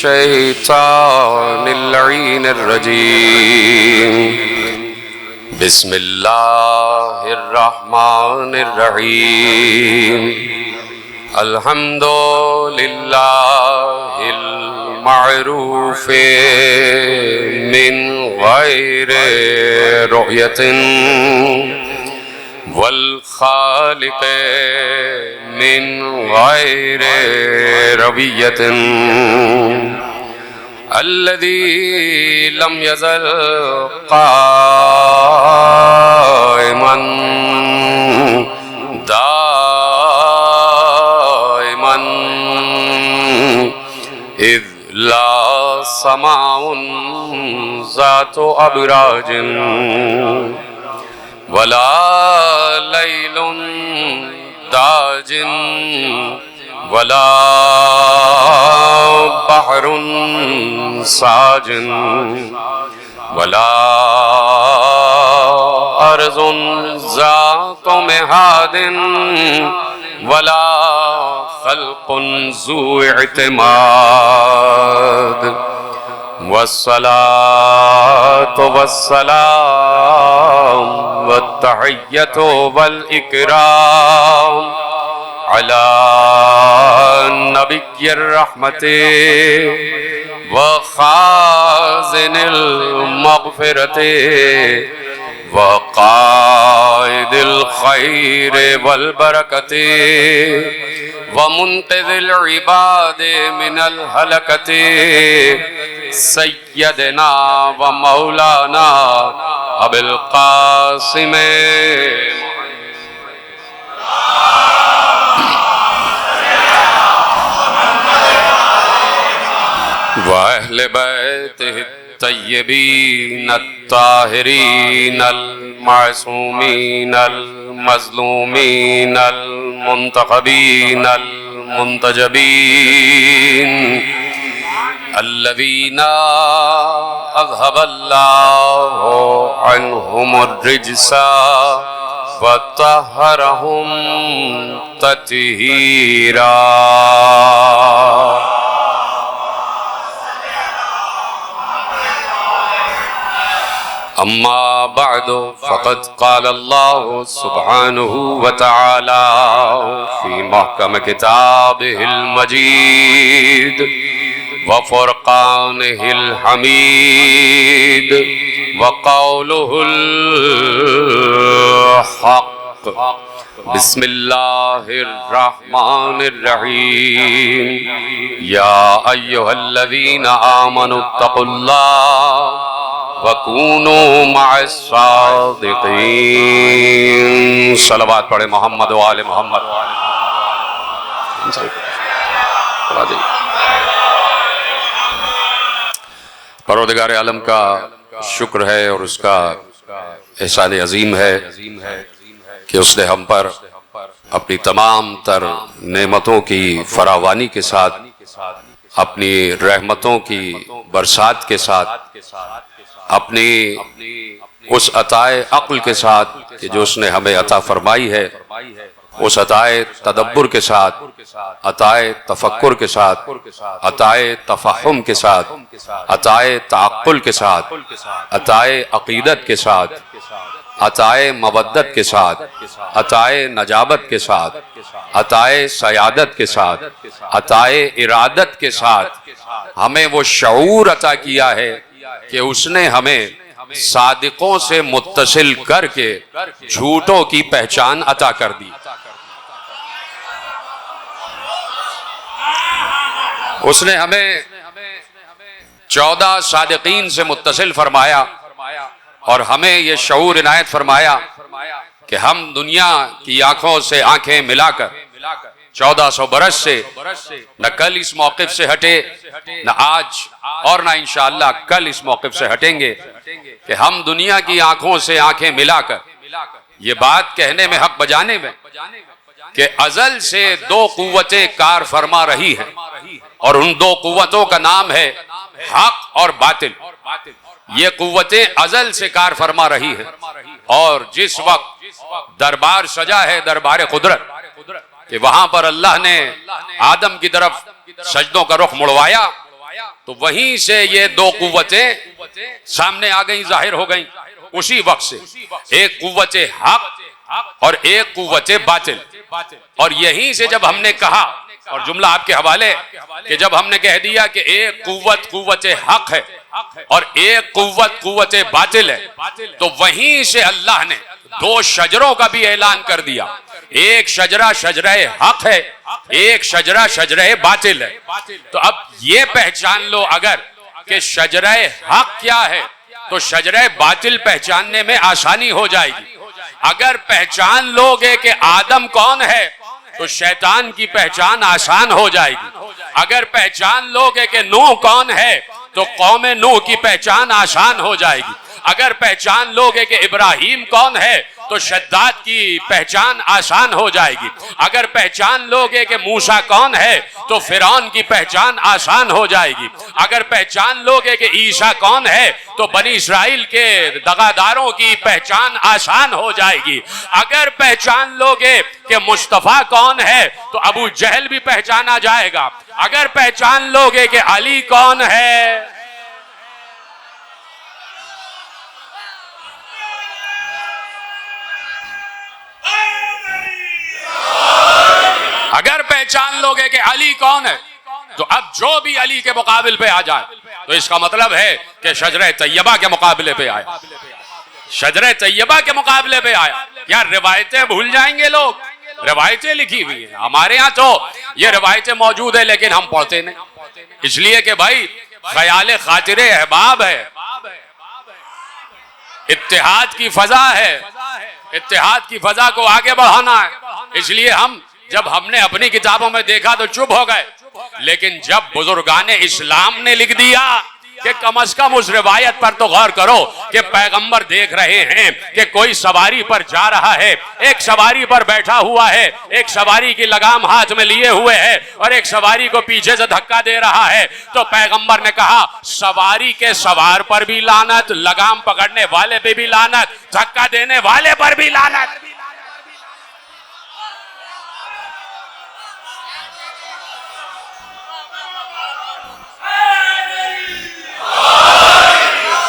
मिनश्शैतानिर लईनिर रजीम। बिस्मिल्लाहिर रहमानिर रहीम। अल्हम्दुलिल्लाहिल मारूफे मिन गैरि रुयतिन वल खालिक़े मिन गैरि रवियतिन अल्लज़ी लम यज़ल क़ाइमन दाइमन इज़ ला समाउन ज़ातु अबराजिन वला लैलुन दाजिन वला बहरुन साजिन वला अर्ज़ुन ज़ातु मिहादिन वला खल्क़ुन ज़ू इत्माद वस्सलातु वस्सलाम वत्तहिय्यतु वल इकराम अला नबिय्यिर रहमति व खाज़िनिल मग़फ़िरति व क़ाइदिल खैरि वल बरकति व मुन्क़िज़िल इबादि मिनल हलकति सय्यदना व मौलाना अबुल क़ासिम व अहले बैतिहि तय्यबीन अत्ताहिरीन अल-मासूमीन अल-मज़लूमीन अल-मुंतखबीन अल-मुंतजबीन अल्लज़ीना अज़हबल्लाहु अन्हुमुर रिज्सा व तहहरहुम तत्हीरा। अम्मा बअदु फ़क़द क़ाल अल्लाहु सुब्हानहु व तआला फ़ी महकम किताबिहिल मजीद व फ़ुरक़ानिहिल हमीद व क़ौलुहुल हक़। बिस्मिल्लाहिर रहमानिर रहीम। या अय्युहल्लज़ीना आमनुत्तक़ुल्लाह वकूनू मअस्सादिक़ीन। सलवात पढ़े मोहम्मद व आले मोहम्मद। परवरदिगार आलम का शुक्र है और उसका एहसान अजीम है कि उसने हम पर अपनी तमाम तर नेमतों की फरावानी के साथ, अपनी रहमतों की बरसात के साथ, अपनी उस अताए अक्ल के साथ कि जो उसने हमें अता फरमाई है, उस अताए तदब्बुर के साथ, अताए तफक्कुर के साथ, अताए तफहुम के साथ, अताए ताक़ुल के साथ, अताए अक़ीदत के साथ, अताए मवद्दत के साथ, अताए नजाबत के साथ, अताए सयादत के साथ, अताए इरादत के साथ हमें वो शऊर अता किया है कि उसने हमें सादिकों से मुत्तसिल करके झूठों की पहचान अता कर दी। उसने हमें 14 सादिकीन से मुत्तसिल फरमाया और हमें ये शऊर इनायत फरमाया कि हम दुनिया की आंखों से आंखें मिलाकर 1400 बरस से न कल इस मौक़िफ़ से हटे, न आज और न इंशाअल्लाह कल इस मौक़िफ़ से हटेंगे कि हम दुनिया की आंखों से आंखें मिलाकर ये बात कहने में, हक बजाने में कि अज़ल से 2 कुव्वतें कार फरमा रही हैं और उन 2 कुव्वतों का नाम है हक और बातिल। ये कुव्वतें अज़ल से कार फरमा रही हैं और जिस वक्त दरबार सजा है दरबार कुदरत कि वहां पर अल्लाह ने आदम की तरफ सजदों का रुख मुड़वाया तो वहीं से ये दो कुव्वतें सामने आ गई, जाहिर हो गई। उसी वक्त से एक कुव्वत हक और एक कुव्वत बातिल। और यहीं से जब हमने कहा, और जुमला आपके हवाले, कि जब हमने कह दिया कि एक कुव्वत कुव्वत हक है और एक कुव्वत कुव्वत बातिल है, तो वहीं से अल्लाह ने दो शजरों का भी ऐलान कर दिया। एक शजरा शजरा हक है, एक शजरा शजरा बातिल है। तो अब ये पहचान लो अगर कि शजरा हक क्या है, तो शजरा बातिल पहचानने में आसानी हो जाएगी। अगर पहचान लोगे कि आदम कौन है, तो शैतान की पहचान आसान हो जाएगी। अगर पहचान लोगे कि नूह कौन है, तो कौम नूह की पहचान आसान हो जाएगी। अगर पहचान लोगे कि इब्राहिम कौन है, तो शद्दाद की पहचान आसान हो जाएगी। अगर पहचान लोगे कि मूसा कौन है, तो फिरौन की पहचान आसान हो जाएगी। अगर पहचान लोगे कि ईसा कौन है, तो बनी इस्राइल के दगादारों की पहचान आसान हो जाएगी। अगर पहचान लोगे कि मुस्तफा कौन है, तो अबू जहल भी पहचाना जाएगा। अगर पहचान लोगे कि अली कौन है, अगर पहचान लोगे कि अली कौन है, तो अब जो भी अली के मुकाबले पे आ जाए, तो इसका मतलब है कि शजरे तैयबा के मुकाबले पे आया। शजरे तैयबा के मुकाबले पे आया। यार रिवायतें भूल जाएंगे लोग, रिवायतें लिखी हुई हैं। हमारे यहाँ तो ये रिवायतें मौजूद है, लेकिन हम पढ़ते नहीं, इसलिए कि भाई ख्याल खातिरे अहबाब है, इत्तेहाद की फजा है, इत्तेहाद की फजा को आगे बढ़ाना है। इसलिए हम जब हमने अपनी किताबों में देखा तो चुप हो गए, लेकिन जब बुजुर्गाने इस्लाम ने लिख दिया कि कम से कम उस रिवायत पर तो गौर करो कि पैगंबर देख रहे हैं कि कोई सवारी पर जा रहा है, एक सवारी पर बैठा हुआ है, एक सवारी की लगाम हाथ में लिए हुए है और एक सवारी को पीछे से धक्का दे रहा है, तो पैगंबर ने कहा सवारी के सवार पर भी लानत, लगाम पकड़ने वाले पे भी लानत, धक्का देने वाले पर भी लानत।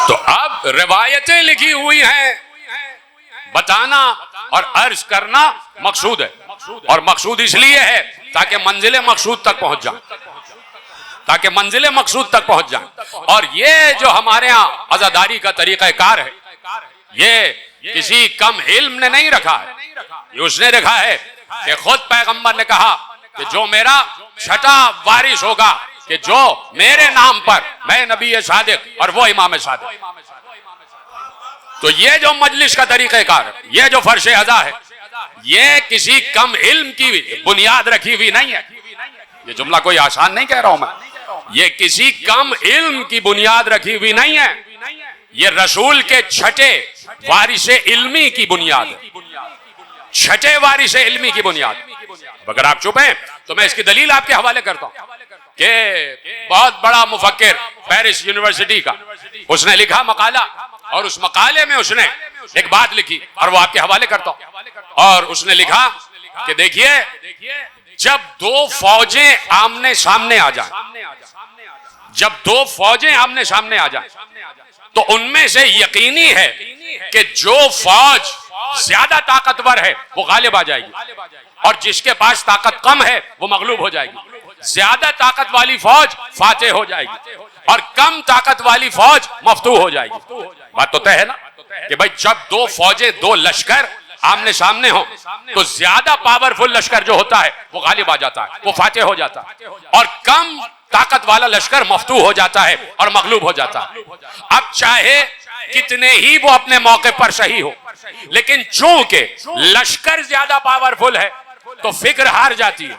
तो अब रिवायतें लिखी हुई हैं, बताना और अर्ज करना मकसूद है, और मकसूद इसलिए है ताकि मंजिले मकसूद तक पहुंच जाए, ताकि मंजिले मकसूद तक पहुंच जाए। और ये जो हमारे यहाँ अज़ादारी का तरीक़ाकार है, ये किसी कम इल्म ने नहीं रखा है, ये उसने रखा है कि खुद पैगंबर ने कहा कि जो मेरा छठा वारिस होगा, कि जो मेरे नाम पर, मैं नबी सादिक और वो इमाम सादिक। तो ये जो मजलिस का तरीक़ेकार है, ये जो फर्श अज़ा है, ये किसी कम इल्म की बुनियाद रखी हुई नहीं है। ये जुमला कोई आसान नहीं कह रहा हूं मैं, ये किसी कम इल्म की बुनियाद रखी हुई नहीं है, ये रसूल के छठे वारिसे इल्मी की बुनियाद है, छठे वारिसे इल्मी की बुनियाद। अगर आप चुप हैं तो मैं इसकी दलील आपके हवाले करता हूं कि बहुत बड़ा मुफक्किर पेरिस यूनिवर्सिटी का, उसने लिखा मकाला, और उस मकाले में उसने एक बात लिखी और वो आपके हवाले करता हूं। और उसने लिखा कि देखिए, जब दो फौजें आमने सामने आ जाएं, जब दो फौजें आमने सामने आ जाएं, तो उनमें से यकीनी है कि जो फौज ज्यादा ताकतवर है वो गालिब आ जाएगी, और जिसके पास ताकत कम है वो मगलूब हो जाएगी। ज्यादा ताकत वाली फौज फाते हो जाएगी और कम ताकत वाली फौज मफ्तू हो जाएगी। बात तो तय है ना कि भाई जब दो फौजें, दो लश्कर आमने सामने हो, तो ज्यादा पावरफुल लश्कर जो होता है वो गालिब आ जाता है, वो फाते हो जाता है, और कम ताकत वाला लश्कर मफ्तू हो जाता है और मगलूब हो जाता है। अब चाहे कितने ही वो अपने मौके पर सही हो, लेकिन चूंकि लश्कर ज्यादा पावरफुल है तो फिक्र हार जाती है।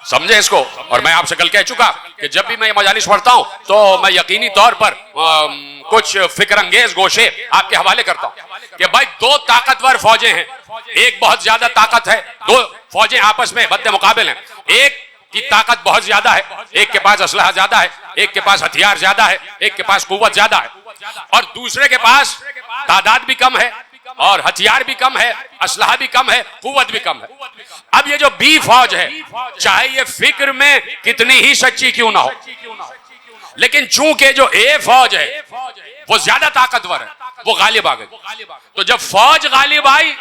समझे इसको? और मैं आपसे कल कह चुका कि जब भी मैं मजालिस पढ़ता हूं तो मैं यकीनी तौर पर कुछ फिक्र अंगेज गोशे आपके हवाले करता हूं कि भाई दो ताकतवर फौजें हैं, एक बहुत ज्यादा ताकत है, दो फौजें आपस में बद्दे मुकाबिल हैं, एक की ताकत बहुत ज्यादा है, एक के पास असलहा ज्यादा है, एक के पास हथियार ज्यादा है, एक के पास कुव्वत ज्यादा है, और दूसरे के पास तादाद भी कम है और हथियार भी कम है, असलहा भी कम है, कुव्वत भी कम है। अब ये जो बी फौज है, चाहे ये फिक्र में कितनी ही सच्ची क्यों ना हो, लेकिन चूंकि जो ए फौज है वो ज्यादा ताकतवर है, वो गालिब आ गई। तो जब फौज गालिब आई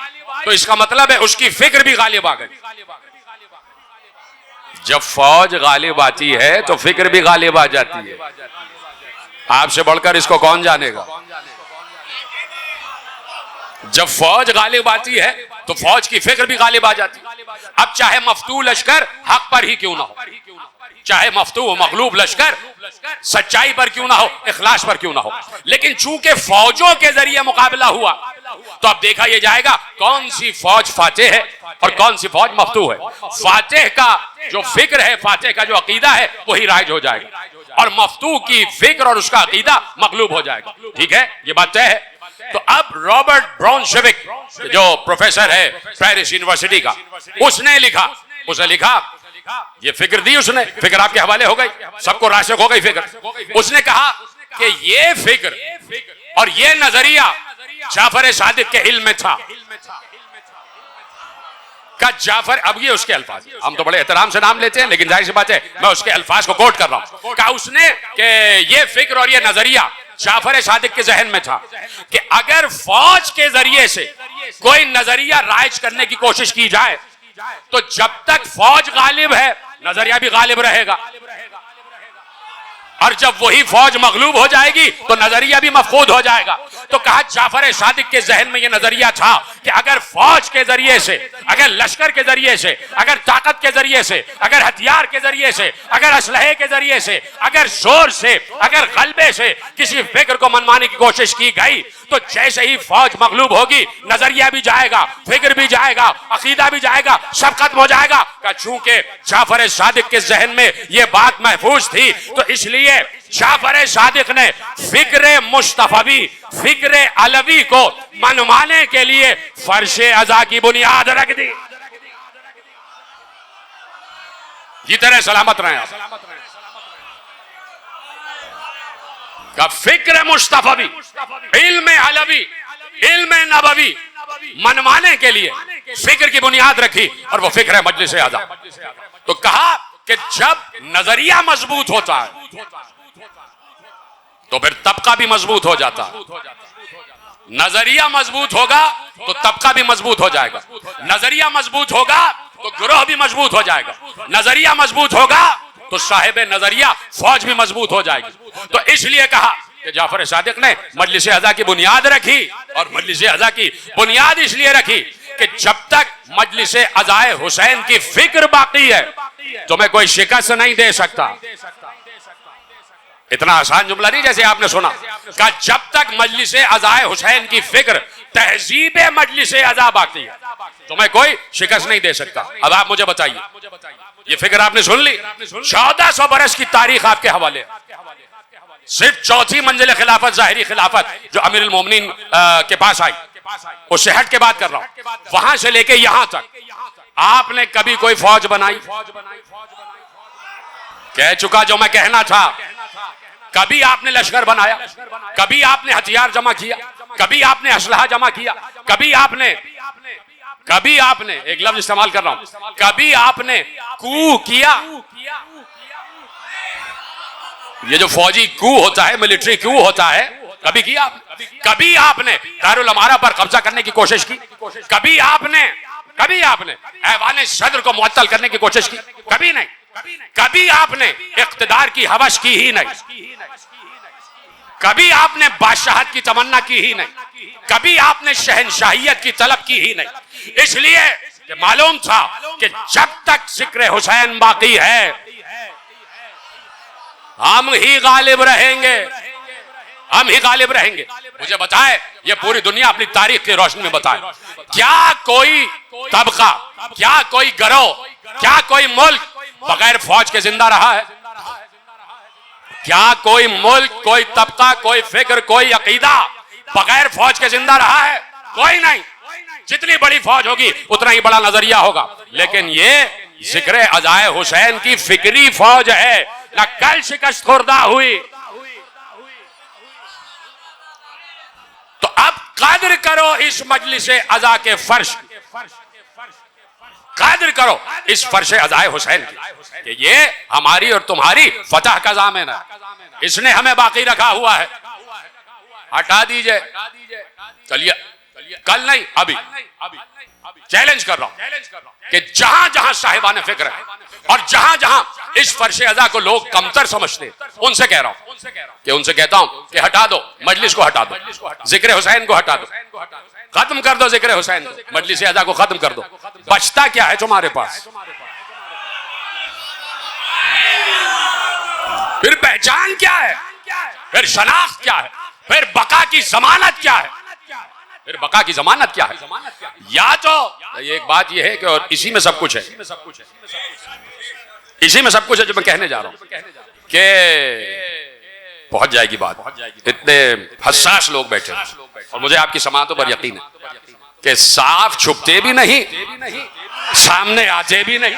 तो इसका मतलब है उसकी फिक्र भी गालिब आ गई। जब फौज गालिब आती है तो फिक्र भी गालिब आ जाती है। आपसे बढ़कर इसको कौन जानेगा? जब फौज गालिब आती है तो फौज की फिक्र भी गालिब आ जाती है। अब चाहे मफतू लश्कर हक पर ही क्यों ना हो, चाहे मफतू मगलूब लश्कर सच्चाई पर क्यों ना हो, इखलास पर क्यों ना हो, लेकिन चूंकि फौजों के जरिए मुकाबला हुआ तो अब देखा यह जाएगा कौन सी फौज फातेह है और कौन सी फौज मफतू है। फातेह का जो फिक्र है, फातेह का जो अकीदा है, वही राइज हो जाएगा, और मफतू की फिक्र और उसका अकीदा मगलूब हो जाएगा। ठीक है, ये बात तय है। तो अब रॉबर्ट ब्राउनशविक जो प्रोफेसर है पेरिस यूनिवर्सिटी का, उसने लिखा ये फिक्र दी उसने, फिक्र आपके हवाले हो गई, सबको राशिक हो गई फिक्र। उसने कहा कि ये फिक्र और ये नजरिया जाफर सादिक के इल्म में था। का जाफर, अब ये उसके अल्फाज, हम तो बड़े एहतराम से नाम लेते हैं लेकिन जाहिर सी बात है मैं उसके अल्फाज को कोट कर रहा हूं। कहा उसने कि ये फिक्र और ये नजरिया जाफर सादिक के जहन में था कि अगर फौज के जरिए से कोई नजरिया राइज करने की कोशिश की जाए तो जब तक फौज गालिब है नजरिया भी गालिब रहेगा, और जब वही फौज मगलूब हो जाएगी तो नजरिया भी मफकूद हो जाएगा। तो कहा जाफर सादिक के जहन में यह नजरिया था कि अगर फौज के जरिए से, अगर लश्कर के जरिए से, अगर ताकत के जरिए से, अगर हथियार के जरिए से, अगर असलहे के जरिए से, अगर जोर से, अगर गलबे से किसी फिक्र को मनवाने की कोशिश की गई तो जैसे ही फौज मगलूब होगी नजरिया भी जाएगा, फिक्र भी जाएगा, अकीदा भी जाएगा, सब खत्म हो जाएगा। चूंकि जाफर सादिक के जहन में यह बात महफूज थी तो इसलिए जाफर सादिक ने फिक्र मुस्तफवी, फिक्र अलवी को मनवाने के लिए फर्शे अज़ा की बुनियाद रख दी। जीते रहे, सलामत रहे आप। का फिक्र मुस्तफवी, इल्म अलवी, इल्म नबवी मनवाने के लिए फिक्र की बुनियाद रखी, और वो फिक्र है मजलिस आज़ा। तो कहा कि जब नजरिया मजबूत होता है तो फिर तबका भी मजबूत हो जाता है। नजरिया मजबूत होगा तो तबका भी मजबूत हो जाएगा, नजरिया मजबूत होगा तो गिरोह भी मजबूत हो जाएगा, नजरिया मजबूत होगा तो साहिब नजरिया फौज भी मजबूत हो जाएगी। तो इसलिए कहा कि जाफर सादिक ने मजलिस अज़ा की बुनियाद रखी, और मजलिस अज़ा की बुनियाद इसलिए रखी कि जब तक मजलिस अज़ाए हुसैन की फिक्र बाकी है तो मैं कोई शिकस्त नहीं दे सकता। इतना आसान जुमला नहीं जैसे आपने सुना, कहा जब तक मजलिस अज़ाए हुसैन की फिक्र, तहजीब मजलिस अज़ा बाकी है तो मैं कोई शिकस्त नहीं दे सकता। अब आप मुझे बताइए, ये फिक्र आपने सुन ली, 1400 बरस की तारीख आपके हवाले, सिर्फ चौथी मंजिल खिलाफत, जाहिरी खिलाफत जो अमीरुल मोमिनीन के पास आई, उससे हट के बात कर रहा हूं, वहां से लेके यहां तक आपने कभी कोई फौज बनाई? कह चुका जो मैं कहना था। कभी आपने लश्कर बनाया? कभी आपने हथियार जमा किया? कभी आपने असलहा जमा किया? कभी आपने एक लफ्ज इस्तेमाल कर रहा हूं, कभी आपने कू किया? ये जो फौजी कू होता है, मिलिट्री कू होता है, कभी किया आपने? कभी आपने दारुल अमारा पर कब्जा करने की कोशिश की? कभी आपने ऐवान सदर को मुअत्तल करने की कोशिश की? कभी नहीं। कभी आपने इख्तिदार की हवस की ही नहीं, कभी आपने बादशाहत की तमन्ना की ही नहीं, कभी आपने शहनशाहियत की तलब की ही नहीं। इसलिए कि मालूम था कि जब तक जिक्र हुसैन बाकी है हम ही गालिब रहेंगे, हम ही गालिब रहेंगे। मुझे बताए, ये पूरी दुनिया अपनी तारीख की रोशनी में बताए, क्या कोई तबका, क्या कोई गिरोह, क्या कोई मुल्क बगैर फौज के जिंदा रहा है? क्या कोई मुल्क, कोई तबका, कोई फिक्र, कोई अकीदा बगैर फौज के जिंदा रहा है? कोई नहीं। जितनी बड़ी फौज होगी उतना ही बड़ा नजरिया होगा, लेकिन ये जिक्र अज़ाए हुसैन की फिक्री फौज है, ना कल शिकस्त खुर्दा हुई। तो अब कदर करो इस मजलिस अज़ा के फर्श, कदर करो इस फर्श अज़ाए हुसैन की कि ये हमारी और तुम्हारी फतह का ज़ामिन है, इसने हमें बाकी रखा हुआ है। हटा दीजिए, चलिए कल नहीं अभी चैलेंज कर रहा हूं कि जहां जहां साहिबान फिक्र है और जहां जहां इस फर्श अज़ा को लोग कमतर समझते हैं, उनसे कह रहा हूं कि उनसे कहता हूं कि हटा दो मजलिस को, हटा दो जिक्र हुसैन को, हटा दो, खत्म कर दो जिक्र हुसैन को, मजलिस अज़ा को खत्म कर दो। बचता क्या है तुम्हारे पास? फिर पहचान क्या है? फिर शनाख्त क्या है? फिर बका की जमानत क्या है? फिर बका की जमानत क्या है? या तो एक बात यह है कि और इसी में सब कुछ है, इसी में सब कुछ है जो मैं कहने जा रहा हूं कि पहुंच जाएगी बात। इतने हसास लोग बैठे और मुझे आपकी समातों पर यकीन है कि साफ छुपते भी नहीं, सामने आते भी नहीं।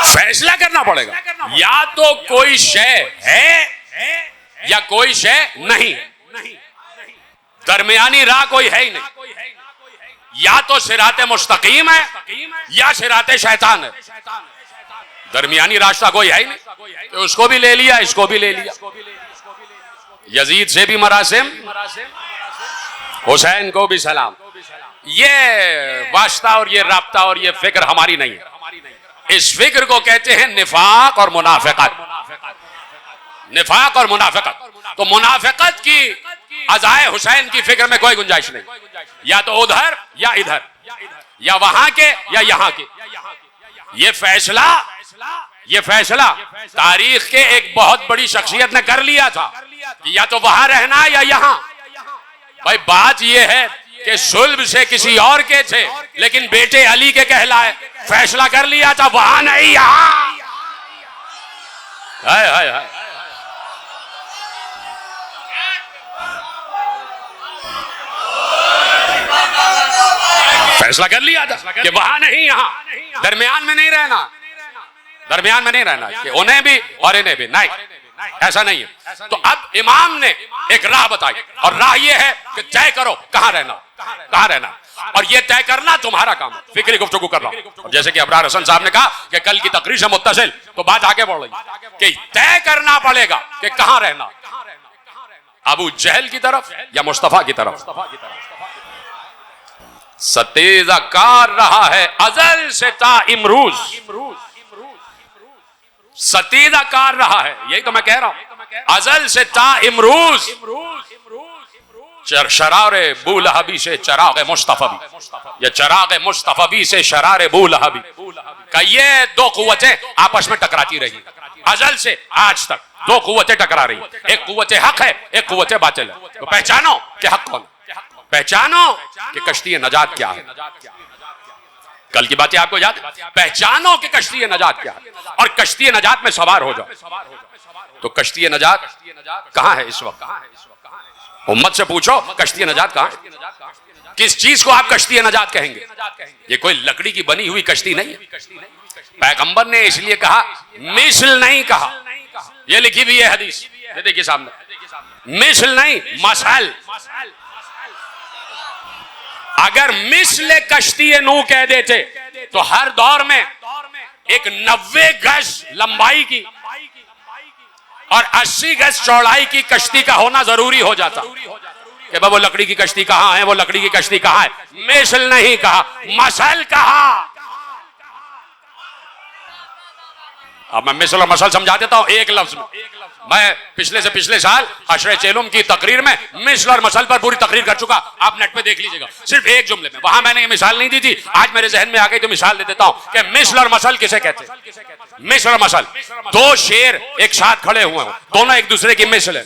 फैसला करना पड़ेगा, या तो कोई शय है या कोई शय नहीं, दरमियानी राह कोई है ही नहीं। या तो सिराते मुस्तकीम है या सिराते शैतान है, दरमियानी रास्ता कोई है ही नहीं। तो उसको भी ले लिया, इसको भी ले लिया। यजीद से भी मरासिम, हुसैन को भी सलाम। ये वास्ता और ये राब्ता और ये फिक्र हमारी नहीं है। इस फिक्र को कहते हैं निफाक और मुनाफिकत। निफाक और मुनाफिकत। तो मुनाफिकत की अज़ाए हुसैन की फिक्र में कोई गुंजाइश नहीं, या तो उधर या इधर, या वहां के या यहां के। ये फैसला तारीख के एक बहुत बड़ी शख्सियत ने कर लिया था कि या तो वहां रहना या यहां। भाई बात यह है कि सुल्ब से किसी और के थे, लेकिन बेटे अली के कहलाए, फैसला कर लिया था वहां नहीं यहां। हाय हाय हाय, फैसला कर लिया था कि वहां नहीं यहां, दरमियान में नहीं रहना, दरमियान में नहीं रहना कि उन्हें भी और इन्हें भी नहीं, ऐसा नहीं है। तो अब इमाम ने एक राह बताई और राह यह है कि तय करो कहां रहना, कहां रहना, और यह तय करना तुम्हारा काम है। फिक्री गुफ्तगू कर रहा हूं। और जैसे कि अबरार हसन साहब ने कहा कि कल की तकरीर से मुत्तसिल, तो बात आगे बढ़ रही कि तय करना पड़ेगा कि कहां रहना, अबू जहल की तरफ या मुस्तफा की तरफ। सतेजा कार रहा है अजल से ता इमरूज, सतीजा कार रहा है, यही तो मैं कह रहा हूं, अजल से ता इमरूज। शरारे बूलहबी से चराग मुस्तफवी, या चराग मुस्तफवी से शरारे बूलहबी का ये दो कुव्वतें आपस में टकराती रही अजल से आज तक। दो कुव्वतें टकरा रही, एक कुव्वत हक है, एक कुव्वत बातिल है। तो पहचानो कि हक कौन, पहचानो कि कश्ती नजात क्या है। कल की बातें आपको याद, पहचानो कि कश्ती नजात क्या है और कश्ती नजात में सवार हो जाओ। तो कश्ती नजात कहां है इस वक्त? उम्मत से पूछो कश्ती नजात कहां है? किस चीज को आप कश्ती नजात कहेंगे? ये कोई लकड़ी की बनी हुई कश्ती नहीं है। पैगंबर ने इसलिए कहा, मिसल नहीं कहा। ये लिखी हुई है हदीस, ये देखिए सामने, मिसल नहीं मसल। अगर मिसल कश्ती नू कह देते तो हर दौर में एक 90 गज लंबाई की और 80 गज चौड़ाई की कश्ती का होना जरूरी हो जाता कि वो लकड़ी की कश्ती कहां है, वो लकड़ी की कश्ती कहां है। मिसल नहीं कहा, मसल कहा। अब मैं मिसल और मसल समझा देता हूं एक लफ्ज में। मैं पिछले से पिछले साल हशरे चेलुम की तकरीर में मिसल और मसल पर पूरी तकरीर कर चुका, आप नेट पे देख लीजिएगा, सिर्फ एक जुमले में। वहां मैंने ये मिसाल नहीं दी थी, आज मेरे जहन में आ गई तो मिसाल दे देता हूं कि मिसल और मसल किसे कहते हैं। मिसल और मसल, दो शेर एक साथ खड़े हुए हो, दोनों एक दूसरे की मिसल है।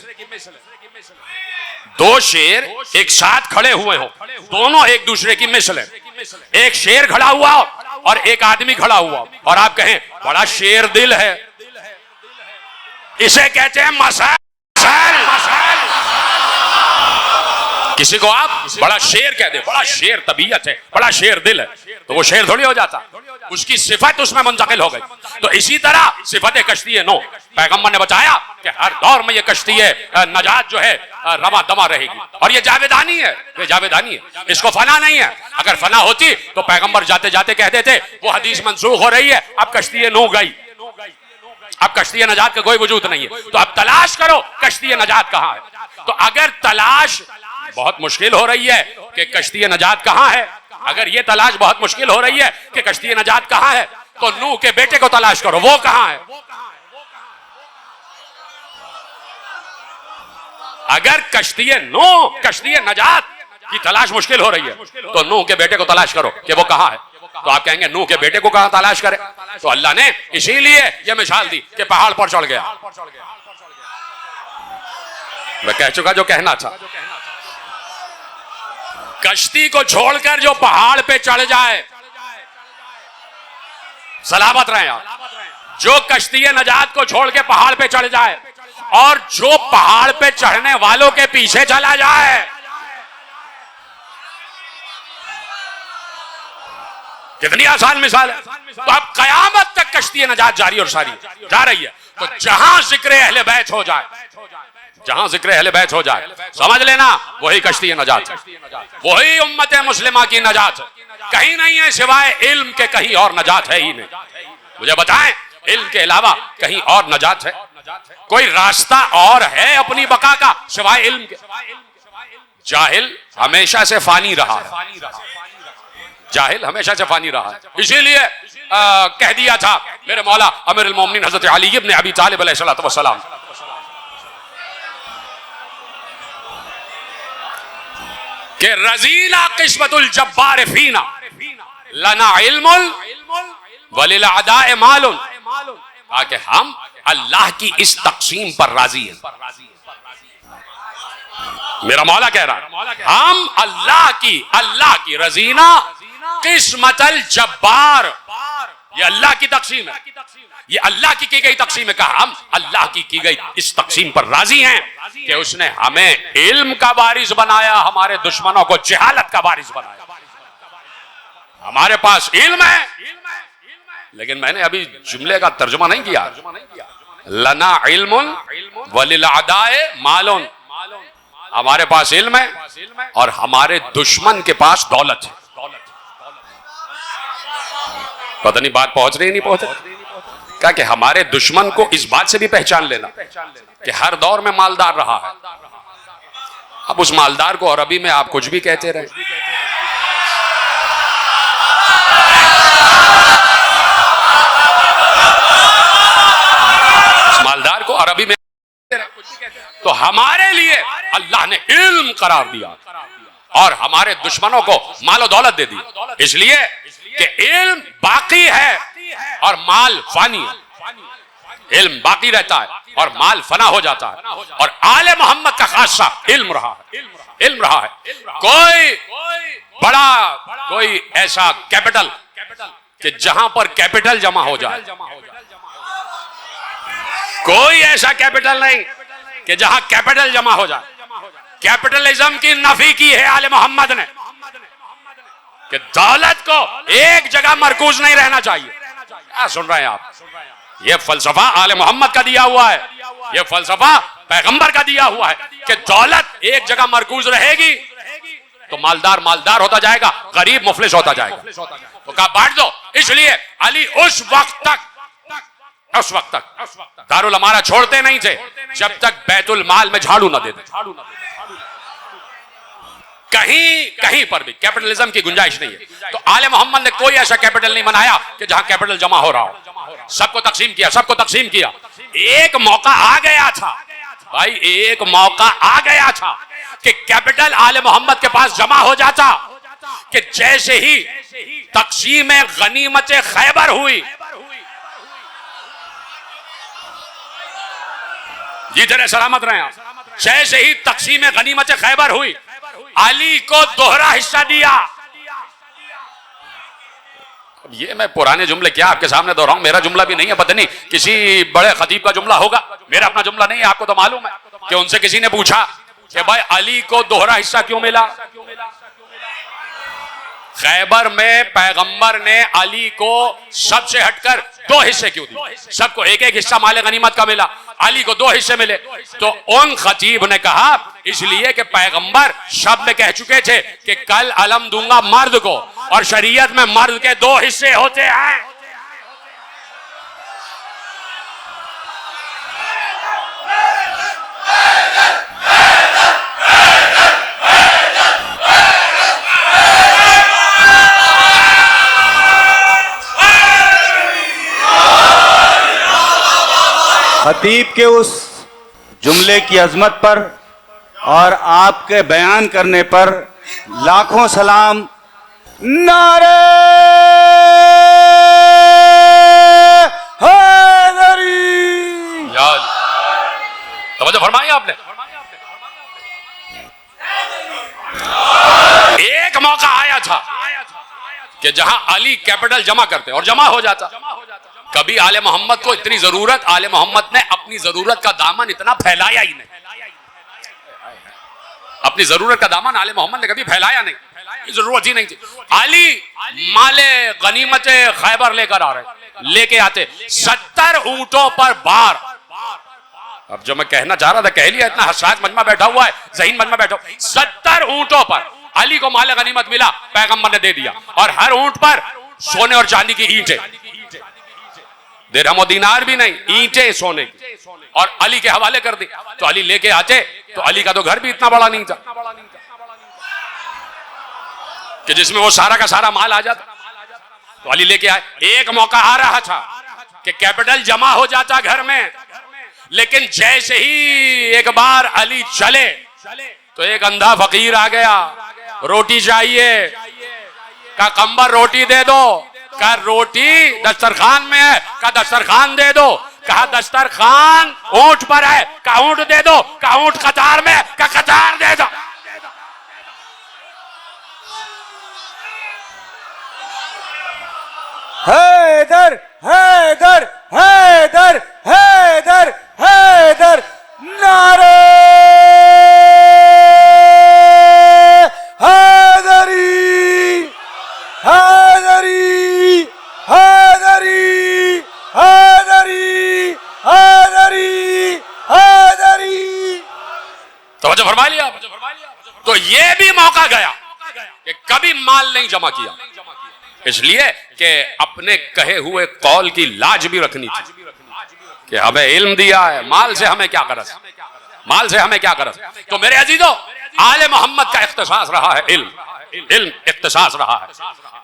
दो शेर एक साथ खड़े हुए हो, दोनों एक दूसरे की मिसल है। एक शेर खड़ा हुआ और एक आदमी खड़ा हुआ और आप कहें बड़ा शेर दिल है, इसे कहते हैं मसल। किसी को आप बड़ा शेर कह दे, बड़ा शेर तबीयत है, बड़ा शेर दिल है, तो वो शेर थोड़ी हो जाता, उसकी सिफत उसमें मुंतकिल हो गई। तो इसी तरह सिफत कश्ती नो, पैगंबर ने बताया कि हर दौर में ये कश्ती नजात जो है रमा दमा रहेगी, और ये जावेदानी है, ये जावेदानी है, इसको फना नहीं है। अगर फना होती तो पैगंबर जाते जाते कह देते वो हदीस मंसूख हो रही है, अब कश्ती नो गई, अब कश्ती नजात का कोई वजूद नहीं है। तो अब तलाश करो कश्ती नजात कहां है। तो अगर तलाश बहुत मुश्किल हो रही है कि कश्ती नजात कहां है, अगर ये तलाश बहुत मुश्किल हो रही है कि कश्ती नजात कहां है, तो नूह के बेटे को तलाश करो, वो कहां है। अगर कश्ती नजात की तलाश मुश्किल हो रही है, तो नूह के बेटे को तलाश करो कि वो कहां है। तो आप कहेंगे नूह के बेटे को कहां तलाश करें, तो अल्लाह ने इसीलिए यह मिसाल दी कि पहाड़ पर चढ़ गया। मैं कह चुका जो कहना था। कश्ती को छोड़कर जो पहाड़ पे चढ़ जाए, सलामत रहे आप। जो कश्ती नजात को छोड़ के पहाड़ पे चढ़ जाए और जो पहाड़ पे चढ़ने वालों के पीछे चला जाए, कितनी आसान मिसाल है। तो अब कयामत तक कश्ती नजात जारी और सारी जा रही है। तो जहां जिक्र अहले बैत हो जाए, जहां जिक्र अहले बैत हो जाए, समझ लेना वही कश्ती नजात, वही उम्मत मुस्लिमा की नजात। कहीं नहीं है सिवाय इल्म के, कहीं और नजात है ही नहीं। मुझे बताएं इल्म के अलावा कहीं और नजात है? कोई रास्ता और है अपनी बका का सिवाय इल्म के? जाहिल हमेशा से फानी रहा है, जाहिल हमेशा से फानी रहा है। इसीलिए कह दिया था मेरे मौला अमीरुल मोमिनीन हजरत अली इब्न अबी तालिब अलैहिस्सलातु वस्सलाम, कि रजीला किस्मतुल जब्बार फीना लना इल्मुल वलिल अदाए मालुन, ताकि हम अल्लाह की इस तकसीम पर राजी हैं। मेरा मौला कह रहा है हम अल्लाह की रजीना किस्मतल जब्बार, ये अल्लाह की तकसीम है, ये अल्लाह की गई तकसीम है। कहा हम अल्लाह की गई इस तकसीम पर राजी हैं कि उसने हमें इल्म का वारिस बनाया, हमारे दुश्मनों को जहालत का वारिस बनाया। हमारे पास इल्म है, लेकिन मैंने अभी जुमले का तर्जुमा नहीं किया। लना इल्मुन वलिल अदाए मालुन, हमारे पास इल्म है और हमारे दुश्मन के पास दौलत है। पता नहीं बात पहुंच रही नहीं पहुंच रही। क्या कि हमारे दुश्मन को इस बात से भी पहचान लेना कि हर दौर में मालदार रहा है। अब उस मालदार को अरबी में आप कुछ भी कहते रहे, उस मालदार को अरबी में, तो हमारे लिए अल्लाह ने इल्म करार दिया और हमारे दुश्मनों को मालो दौलत दे दी। इसलिए कि इल्म बाकी है और माल फानी है। इल्म बाकी रहता है और माल फना हो जाता है। और आले मोहम्मद का खासा इल्म रहा है, इल्म रहा है। कोई ऐसा कैपिटल कि जहां पर कैपिटल जमा हो जाए, कोई ऐसा कैपिटल नहीं कि जहां कैपिटल जमा हो जाए। कैपिटलिज्म की नफी की है आले मोहम्मद ने कि दौलत को एक जगह मरकूज नहीं रहना चाहिए। क्या सुन रहे हैं आप? यह फलसफा आले मोहम्मद का दिया हुआ है, यह फलसफा पैगंबर का दिया हुआ है कि दौलत एक जगह मरकूज रहेगी तो मालदार मालदार होता जाएगा, गरीब मुफलिस होता जाएगा। तो कहा बांट दो। इसलिए अली उस वक्त तक दारुल अमारा छोड़ते नहीं थे जब तक बैतुल माल में झाड़ू न देते। कहीं पर भी कैपिटलिज्म की गुंजाइश नहीं है। तो आले मोहम्मद ने कोई ऐसा कैपिटल नहीं बनाया कि जहां कैपिटल जमा हो रहा हो। सबको तकसीम किया, सबको तकसीम किया। एक मौका आ गया था भाई, एक मौका आ गया था कि कैपिटल आले मोहम्मद के पास जमा हो जाता कि जैसे ही तकसीम गनीमत खैबर हुई, जी तेरे सलामत रहे आप, जैसे ही तकसीम गनीमत खैबर हुई, अली को दोहरा हिस्सा दिया। ये मैं पुराने जुमले क्या आपके सामने दोहराऊं, मेरा जुमला भी नहीं है, पता नहीं किसी बड़े खतीब का जुमला होगा, मेरा अपना जुमला नहीं है। आपको तो मालूम है कि उनसे किसी ने पूछा कि भाई अली को दोहरा हिस्सा क्यों मिला? खैबर में पैगंबर ने अली को सबसे हटकर 2 हिस्से क्यों दिए? सबको एक एक हिस्सा माले गनीमत का मिला, अली को 2 हिस्से मिले। तो उन खतीब ने कहा इसलिए कि पैगंबर शब में कह चुके थे कि कल अलम दूंगा मर्द को, और शरीयत में मर्द के 2 हिस्से होते हैं। खतीब के उस जुमले की अजमत पर और आपके बयान करने पर लाखों सलाम। नारे हैदरी! तवज्जो फरमाई आपने। एक मौका आया था कि जहां अली कैपिटल जमा करते और जमा हो जाता। कभी आले मोहम्मद को इतनी जरूरत, आले मोहम्मद ने अपनी जरूरत का दामन इतना फैलाया ही नहीं। अपनी जरूरत का दामन आले मोहम्मद ने कभी फैलाया नहीं, जरूरत ही नहीं थी। अली माले गनीमत खैबर लेकर आ रहे, लेके आते 70 ऊंटों पर बार। अब जो मैं कहना चाह रहा था कह लिया, इतना हसास मजमा बैठा हुआ है, ज़हीन मजमा बैठा। 70 ऊंटों पर अली को माले गनीमत मिला, पैगंबर ने दे दिया, और हर ऊंट पर सोने और चांदी की ईंटें, दिरहम और दीनार भी नहीं, ईंटें सोने की, और अली के हवाले कर दी। तो अली लेके आते तो अली का तो घर भी इतना बड़ा नहीं था कि जिसमें वो सारा का सारा माल आ जाता। तो अली लेके आए। एक मौका आ रहा था कि कैपिटल जमा हो जाता घर में, लेकिन जैसे ही एक बार अली चले तो एक अंधा फकीर आ गया, रोटी चाहिए, का कंबर रोटी दे दो, का रोटी दस्तरखान में है, का दस्तरखान दे दो, कहा दस्तरखान ऊंट पर है, का ऊंट दे दो, का ऊंट कतार में, का कतार दे दो। हैदर हैदर हैदर हैदर हैदर! नारे हैदरी हैदरी हैदरी हैदरी हैदरी हैदरी! तवज्जो फरमा लिया। तो ये भी मौका गया कि कभी माल नहीं जमा किया, इसलिए कि अपने कहे हुए कौल की लाज भी रखनी थी कि हमें इल्म दिया है, माल से हमें क्या गरज, माल से हमें क्या गरज। तो मेरे अजीजों, आले मोहम्मद का इख्तिसास रहा है इल्म, इल्म इख्तिसास रहा है,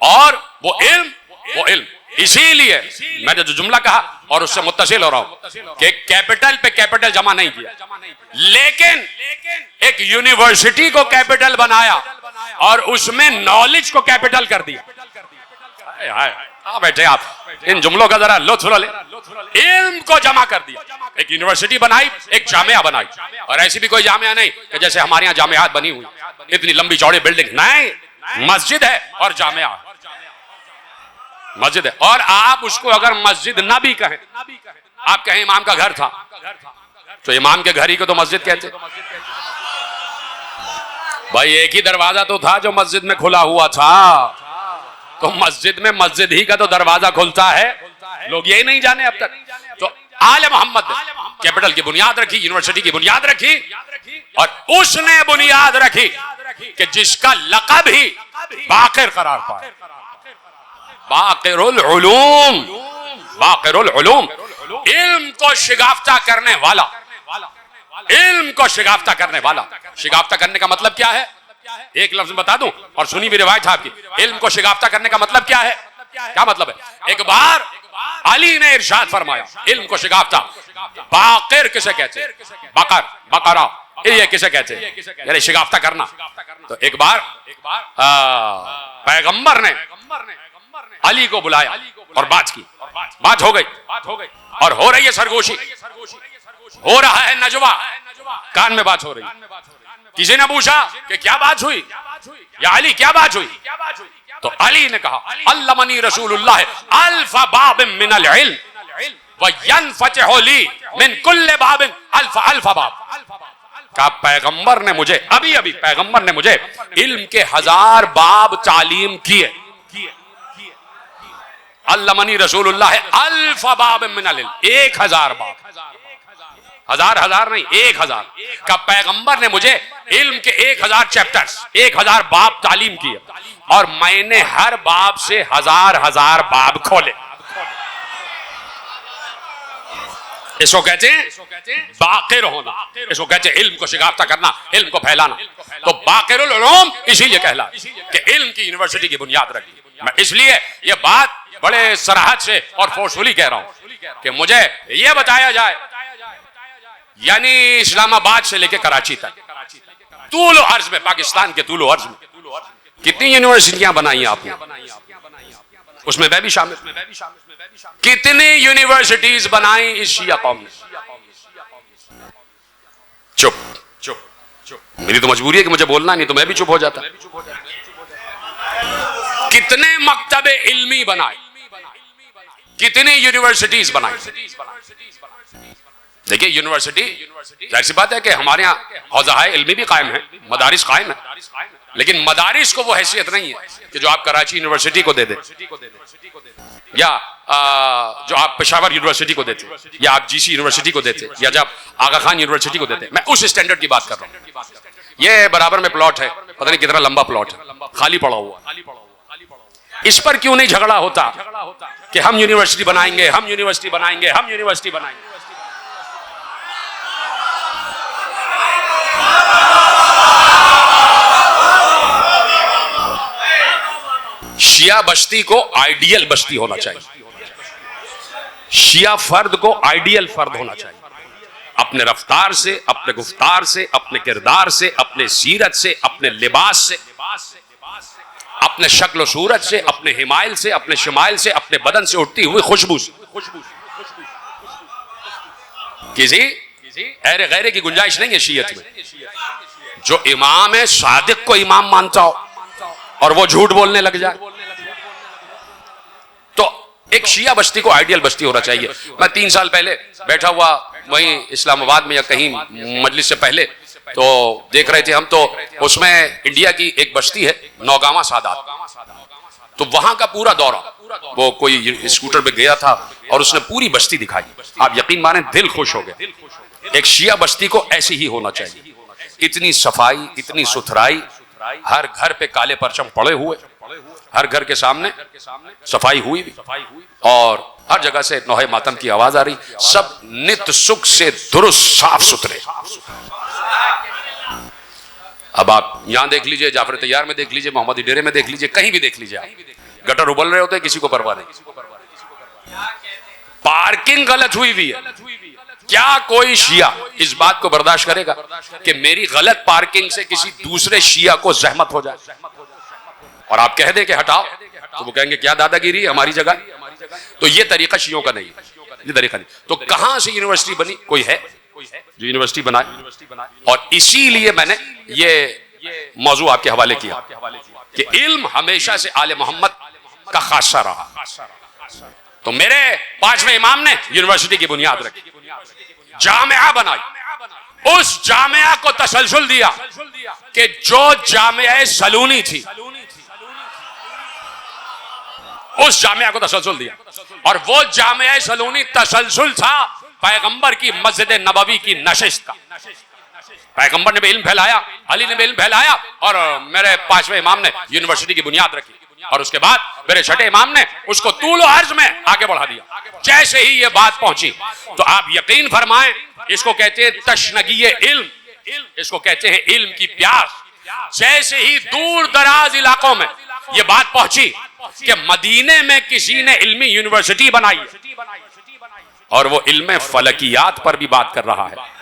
और वो इल्म इसीलिए मैंने जो जुमला कहा और उससे मुत्तसिल हो रहा हूं कि कैपिटल पे कैपिटल जमा नहीं किया, लेकिन एक यूनिवर्सिटी को कैपिटल बनाया और उसमें नॉलेज को कैपिटल कर दिया। बैठे आप, इन जुमलों का जरा लुत्फ ले। इल्म को जमा कर दिया, एक यूनिवर्सिटी बनाई, एक जामिया बनाई, और ऐसी भी कोई जामिया नहीं कि जैसे हमारे यहाँ जामियात बनी हुई, इतनी लंबी चौड़ी बिल्डिंग नहीं, मस्जिद है और जामिया है, मस्जिद है। और आप उसको अगर मस्जिद ना भी कहें, आप कहें इमाम का घर था, तो इमाम के घर ही को तो मस्जिद कहते। भाई एक ही दरवाजा तो था जो मस्जिद में खुला हुआ था, तो मस्जिद में मस्जिद ही का तो दरवाजा खुलता है, लोग यही नहीं जाने अब तक। तो आले मोहम्मद ने कैपिटल की बुनियाद रखी, यूनिवर्सिटी की बुनियाद रखी, और उसने बुनियाद रखी कि जिसका लक़ब ही बाक़िर करार पाए, बाक़िरुल उलूम, बाक़िरुल उलूम, इल्म को शिगाफ्ता करने वाला, इल्म को शिगाफ्ता करने वाला। शिगाफ्ता करने का मतलब क्या है, एक लफ्ज बता दूं और सुनी भी रिवायत आपकी। इल्म को शिगाफ्ता करने का मतलब क्या है? क्या मतलब है? एक बार अली ने इरशाद फरमाया, इल्म को शिगाफ्ता, बाक़िर किसे कहते हैं? बकर, बकरा, ये किसे कहते हैं? यानी शिगाफ्ता करना। तो एक बार पैगंबर ने अली को बुलाया और बात की, बात हो गई, और हो रही है सरगोशी, हो रहा है नजवा, कान में बात हो रही। किसी ने पूछा कि क्या बात हुई या अली क्या बात हुई? तो अली ने कहा, अल्लमनी रसूलुल्लाह अल्फ बाबिन मिनल इल्म व यनफतहु ली मिन कुल्li बाबिन अल्फ अल्फ बाब। का पैगंबर ने मुझे अभी अभी पैगंबर ने मुझे इल्म के 1000 बाब तालीम किए। अल्लमनी रसूलुल्लाह अल्फ बाब मिनल इल्म, 1000 बाब, हजार नहीं 1000 का पैगंबर ने मुझे इल्म के 1000 चैप्टर्स 1000 बाब तालीम किए और मैंने हर बाब से 1000 बाब खोले। इसको कहते हैं बाकिर होना, इसको कहते हैं इल्म को शिगाफ्ता करना, इल्म को फैलाना। तो बाकिरुल उलूम इसीलिए कहला कि इल्म की यूनिवर्सिटी की बुनियाद रखी। मैं इसलिए ये बात बड़े सराहत से और फोर्सफुली कह रहा हूं कि मुझे यह बताया जाए, यानी इस्लामाबाद से लेकर कराची तक तूल अर्ज में, पाकिस्तान के तूल अर्ज में कितनी यूनिवर्सिटियां बनाई आपने, उसमें मैं भी शामिल। कितनी यूनिवर्सिटीज बनाई इस शिया कौम ने? चुप चुप चुप। मेरी तो मजबूरी है कि मुझे बोलना, नहीं तो मैं भी चुप हो जाता। कितने मकतबे इल्मी बनाए, कितनी यूनिवर्सिटीज बनाई। देखिए यूनिवर्सिटी, जाहिर सी बात है कि हमारे यहाँ हौज़ाए इल्मी भी कायम है, मदारिस कायम है, लेकिन मदारिस को वो हैसियत नहीं है कि जो आप कराची यूनिवर्सिटी को दे दे, या जो आप पेशावर यूनिवर्सिटी को देते, या आप जीसी यूनिवर्सिटी को देते, या जब आगा खान यूनिवर्सिटी को देते। मैं उस स्टैंडर्ड की बात कर रहा हूं। ये बराबर में प्लॉट है, पता नहीं कितना लंबा प्लॉट है, खाली पड़ा हुआ। इस पर क्यों नहीं झगड़ा होता कि हम यूनिवर्सिटी बनाएंगे, हम यूनिवर्सिटी बनाएंगे, हम यूनिवर्सिटी बनाएंगे। शिया बस्ती को आइडियल बस्ती होना चाहिए, शिया फर्द को आइडियल फर्द होना चाहिए, अपने रफ्तार से, अपने गुफ्तार से, अपने किरदार से, अपने सीरत से, अपने लिबास से, अपने शक्ल सूरत से, अपने हिमायल से, अपने शिमाइल से, अपने बदन से उठती हुई खुशबू से। किसी ऐरे गैरे की गुंजाइश नहीं है शियत में। जो इमाम है सादिक को इमाम मानता हो और वो झूठ बोलने लग जाए, तो एक शिया बस्ती को आइडियल बस्ती होना चाहिए। मैं 3 साल पहले बैठा हुआ वहीं इस्लामाबाद में या कहीं मजलिस से पहले, तो देख रहे थे हम, तो उसमें इंडिया की एक बस्ती है नौगावा सादात, तो वहां का पूरा दौरा, वो कोई स्कूटर पे गया था और उसने पूरी बस्ती दिखाई। आप यकीन माने दिल खुश हो गया। एक शिया बस्ती को ऐसी ही होना चाहिए, इतनी सफाई, इतनी सुथराई, हर घर पे काले परचम पड़े हुए, हर घर के सामने सफाई हुई भी, और हर जगह से नौहे मातम की आवाज आ रही, सब नित सुख से दुरुस्त साफ सुथरे। अब आप यहां देख लीजिए, जाफर तैयार में देख लीजिए, मोहम्मदी डेरे में देख लीजिए, कहीं भी देख लीजिए, आप गटर उबल रहे होते हैं, किसी को परवाह नहीं। पार्किंग गलत हुई भी है। क्या कोई शिया इस बात को बर्दाश्त करेगा कि मेरी गलत पार्किंग से किसी दूसरे शिया को जहमत हो जाए और आप कह दे कि हटाओ, तो वो कहेंगे क्या दादागिरी है हमारी जगह। तो ये तरीका शियों का नहीं, ये तरीका नहीं। तो कहां से यूनिवर्सिटी बनी? कोई है जो यूनिवर्सिटी बनाए, और इसीलिए मैंने ये मौजू आपके हवाले किया कि इल्म हमेशा से आले मोहम्मद का खासा रहा। तो मेरे 5वें इमाम ने यूनिवर्सिटी की बुनियाद रखी, जामिया बनाई, उस जामिया को तसलसल दिया कि जो जामिया सलूनी थी, उस जामिया को तसलसल दिया, और वो जामिया सलूनी तसलसल था पैगंबर की मस्जिद नबवी की नशिस्त का। पैगंबर ने भी इल्म फैलाया, अली ने भी इल्म फैलाया, और मेरे 5वें इमाम ने यूनिवर्सिटी की बुनियाद रखी, और उसके बाद मेरे 6ठे इमाम ने उसको तूल अर्ज में आगे बढ़ा दिया। जैसे ही ये बात पहुंची, तो आप यकीन फरमाएं, इसको कहते हैं तशनगी इल्म, इसको कहते हैं इल्म की प्यास। जैसे ही दूर दराज इलाकों में ये बात पहुंची कि मदीने में किसी ने इल्मी यूनिवर्सिटी बनाई है, और वो इल्म फलकियात पर भी बात कर रहा है,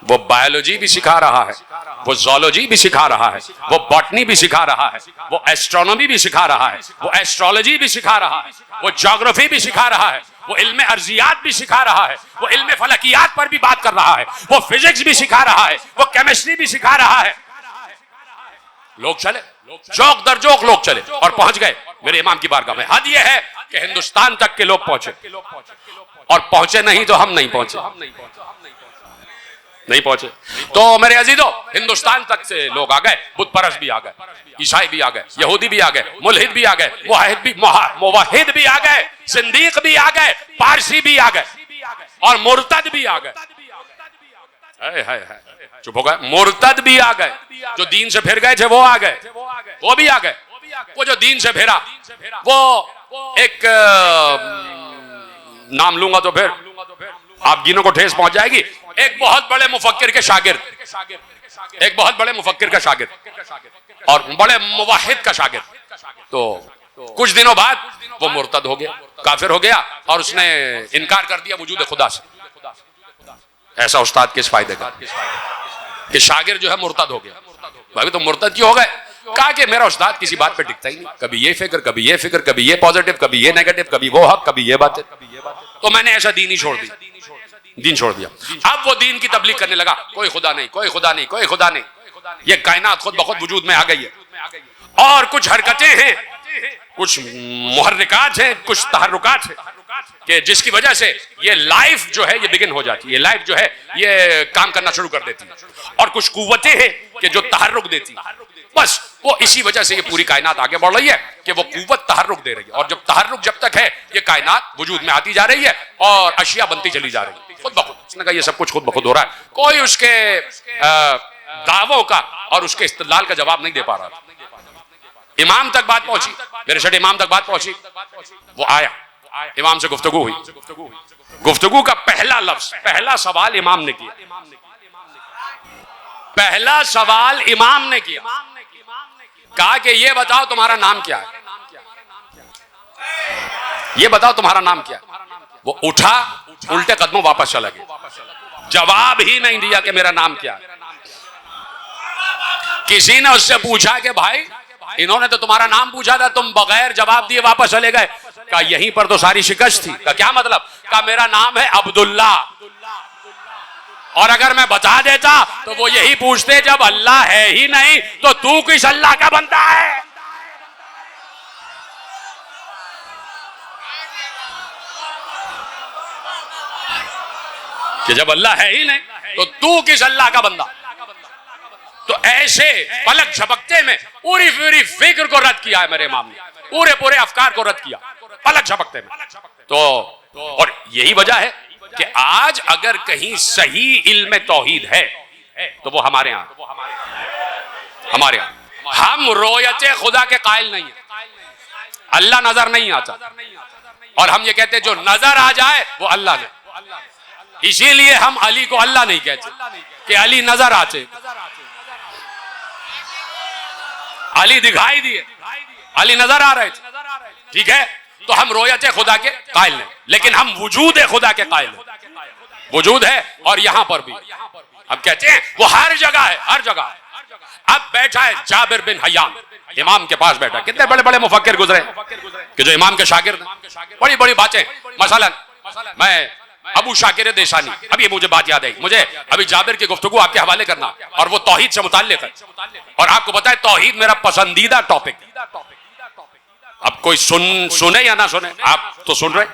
वो बायोलॉजी भी सिखा रहा है, वो ज़ूलॉजी भी सिखा रहा है, वो बॉटनी भी सिखा रहा है, वो एस्ट्रोनॉमी भी सिखा रहा है, वो एस्ट्रोलॉजी भी सिखा रहा है, वो ज्योग्राफी भी सिखा रहा है, वो इल्म अर्जियात भी सिखा रहा है, वो इल्म फलकियात पर भी बात कर रहा है, वो फिजिक्स भी सिखा रहा है, वो केमिस्ट्री भी सिखा रहा है। लोग चले, चौक दर चौक लोग चले और पहुंच गए मेरे इमाम की बारगाह में। हद यह है कि हिंदुस्तान तक के लोग पहुंचे, और पहुंचे नहीं तो हम नहीं पहुंचे। नहीं पहुंचे। तो मेरे अजीजों, हिंदुस्तान तक से लोग आ गए, बुत परस्त भी आ गए, ईसाई भी आ गए, यहूदी भी आ गए, मुल्हिद भी आ गए, मुवाहिद भी आ गए, सिंदीक भी आ गए, पारसी भी आ गए और मुर्तद भी आ गए। चुप हो गए। मुर्तद भी आ गए, जो दीन से फिर गए थे वो आ गए, वो भी आ गए। वो जो दीन से फिरा वो एक नाम लूंगा तो फिर आप गिनों को ठेस पहुंच जाएगी। एक बहुत बड़े मुफक्किर के शागिर्द, एक बहुत बड़े मुफक्किर का शागिर्द और बड़े मुवाहिद का शागिर्द। तो कुछ दिनों बाद वो मुर्तद हो गया, काफिर हो गया और उसने इनकार कर दिया वजूद खुदा से। ऐसा उस्ताद किस फायदे का कि शागिर्द जो है मुर्तद हो गया। भाई तो मुर्तद क्यों हो गए? कहा कि मेरा उस्ताद किसी बात पे टिकता ही नहीं, कभी ये फिक्र, कभी ये फिक्र, कभी ये पॉजिटिव, कभी ये नेगेटिव, कभी वो हक, कभी ये बातें। तो मैंने ऐसा दीन ही छोड़ दिया, दीन छोड़ दिया। अब वो दीन की तबलीग करने लगा, कोई खुदा नहीं, कोई खुदा नहीं, कोई खुदा नहीं, ये कायनात खुद बखुद वजूद में आ गई है और कुछ हरकतें हैं, कुछ मुहर्रिकात हैं, कुछ तहर्रुकात हैं कि जिसकी वजह से ये लाइफ जो है ये बिगिन हो जाती है, ये लाइफ जो है ये काम करना शुरू कर देती है। और कुछ कुव्वतें हैं कि जो तहर्रुक देती है। बस वो इसी वजह से ये पूरी कायनात आगे बढ़ रही है कि वो कुव्वत तहर्रुक दे रही है। और जब तहर्रुक जब तक है ये कायनात वजूद में आती जा रही है और अशिया बनती चली जा रही है खुद बखुद। उसने कहा ये सब कुछ खुद बखुद हो रहा है। कोई उसके दावों का और उसके इस्तेदलाल का जवाब नहीं दे पा रहा। इमाम तक बात पहुंची, मेरे शट इमाम तक बात पहुंची। वो आया, इमाम से गुफ्तगू हुई। गुफ्तगू का पहला लफ्ज, पहला सवाल इमाम ने किया, पहला सवाल इमाम ने किया। कहा कि ये बताओ तुम्हारा नाम क्या है, ये बताओ तुम्हारा नाम क्या है। वो उठा, उल्टे कदमों वापस चला गया, जवाब ही नहीं दिया कि मेरा नाम क्या है। किसी ने उससे पूछा कि भाई इन्होंने तो तुम्हारा नाम पूछा था, तुम बगैर जवाब दिए वापस चले गए। कहा यहीं पर तो सारी शिकस्त थी। कहा क्या मतलब? कहा मेरा नाम है अब्दुल्ला, और अगर मैं बता देता तो वो यही पूछते जब अल्लाह है ही नहीं तो तू किस अल्लाह का बनता है। कि जब अल्लाह है ही नहीं तो तू किस अल्लाह का बंदा। तो ऐसे पलक झपकते में पूरी पूरी फिक्र को रद्द किया है मेरे इमाम ने, पूरे पूरे अफकार को रद्द किया पलक झपकते में। तो और यही वजह है कि आज अगर कहीं सही इल्म तौहीद है तो वो हमारे यहाँ, हमारे यहाँ। हम रोयत खुदा के कायल नहीं है, अल्लाह नजर नहीं आता और हम ये कहते जो नजर आ जाए वो अल्लाह ने। इसीलिए हम अली को अल्लाह नहीं कहते कि अली नजर आते, अली दिखाई दिए, अली नजर आ रहे थे, ठीक है। तो हम रोयत खुदा के कायल नहीं, लेकिन हम वजूद खुदा के कायल हैं। वजूद है और यहां पर भी हम कहते हैं वो हर जगह है, हर जगह है। अब बैठा है जाबिर बिन हयान, इमाम के पास बैठा। कितने बड़े बड़े मुफक्किर गुजरे कि जो इमाम के शागिर्द, बड़ी बड़ी बातें। मसलन मैं अबू शाकिर देशानी, अभी मुझे बात याद आई, मुझे अभी जाबिर की गुफ्तगू आपके हवाले करना और वो तौहीद से मुताल्लिक है। और आपको पता है तौहीद मेरा पसंदीदा टॉपिक। अब कोई सुने या ना सुने, आप तो सुन रहे,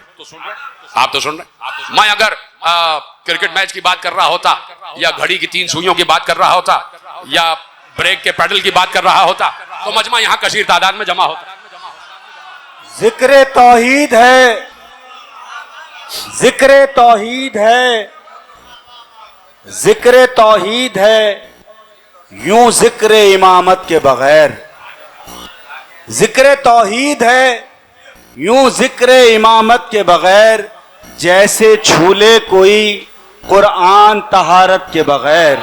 आप तो सुन रहे। मैं अगर क्रिकेट मैच की बात कर रहा होता या घड़ी की 3 सुइयों की बात कर रहा होता या ब्रेक के पैडल की बात कर रहा होता तो मजमा यहां कसीर तादाद में जमा होता। जिक्र तौहीद है, जिक्र तौहीद है, जिक्र तौहीद है, यूं जिक्र इमामत के बगैर। जिक्र तौहीद है यूं जिक्र इमामत के बगैर, जैसे छूले कोई कुरान तहारत के बगैर।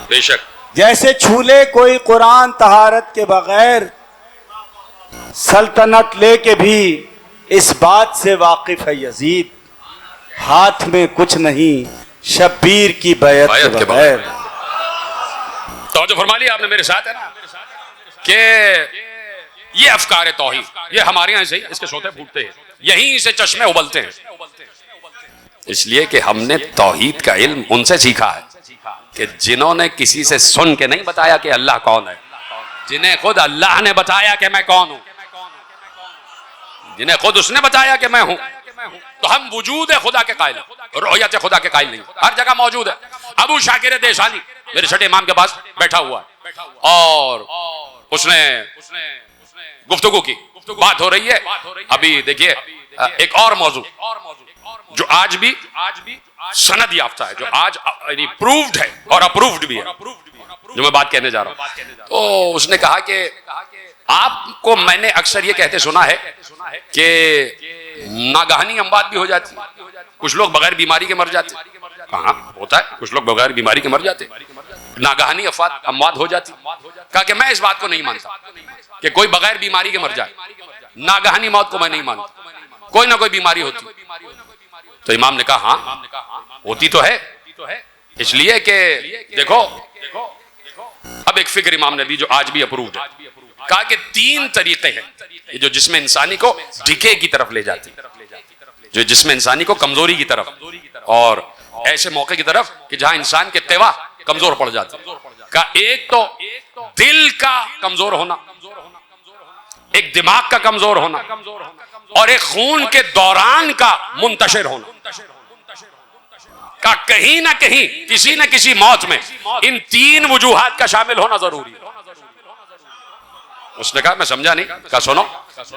बेशक जैसे छूले कोई कुरान तहारत के बगैर, सल्तनत लेके भी इस बात से वाकिफ है यजीद, हाथ में कुछ नहीं शब्बीर की बैत के बगैर। तो जो फरमा लिया आपने मेरे साथ है ना कि ये अफकार तौहीद ये हमारे यहाँ से ही इसके सोते फूटते हैं, यहीं से चश्मे उबलते हैं। इसलिए कि हमने तौहीद का इल्म उनसे सीखा है कि जिन्होंने किसी से सुन के नहीं बताया कि अल्लाह कौन है, जिन्हें खुद अल्लाह ने बताया कि मैं कौन हूं, जिन्हें खुद उसने बताया कि मैं हूं। तो हम वजूद खुदा के कायल, रोयत खुदा के कायल नहीं, हर जगह मौजूद है। अबू शाकिर देसानी मेरे छठे इमाम के पास बैठा हुआ है और उसने गुफ्तगू की, बात हो रही है। अभी देखिए एक और मौजू जो आज भी सनद याफ्ता है, जो आज प्रूव्ड है और अप्रूव्ड भी है, जो मैं बात कहने जा रहा हूं। तो उसने कहा कि आपको मैंने अक्सर ये कहते सुना है कि नागहानी अमवात भी हो जाती, कुछ लोग बगैर बीमारी के मर जाते। हाँ होता है, कुछ लोग बगैर बीमारी के मर जाते, नागहानी अमवात हो जाती। कहा कि मैं इस बात को नहीं मानता कि कोई बगैर बीमारी के मर जाए, नागहानी मौत को मैं नहीं मानता, कोई ना कोई बीमारी होती। तो इमाम ने कहा हाँ होती तो है, इसलिए कि देखो अब एक फिक्र इमाम ने दी जो आज भी अप्रूव्ड है। कहा कि 3 तरीके हैं जो जिसमें इंसानी को डिके की तरफ ले जाती, जो जिसमें इंसानी को कमजोरी की तरफ और ऐसे मौके की तरफ कि जहां इंसान के तेवा कमजोर पड़ जाते। का एक तो दिल का कमजोर होना, एक दिमाग का कमजोर होना और एक खून के दौरान का मुंतशिर होना। का कहीं ना कहीं किसी न किसी मौत में इन 3 वजूहात का शामिल होना जरूरी है। उसने कहा मैं समझा नहीं। कहा सुनो,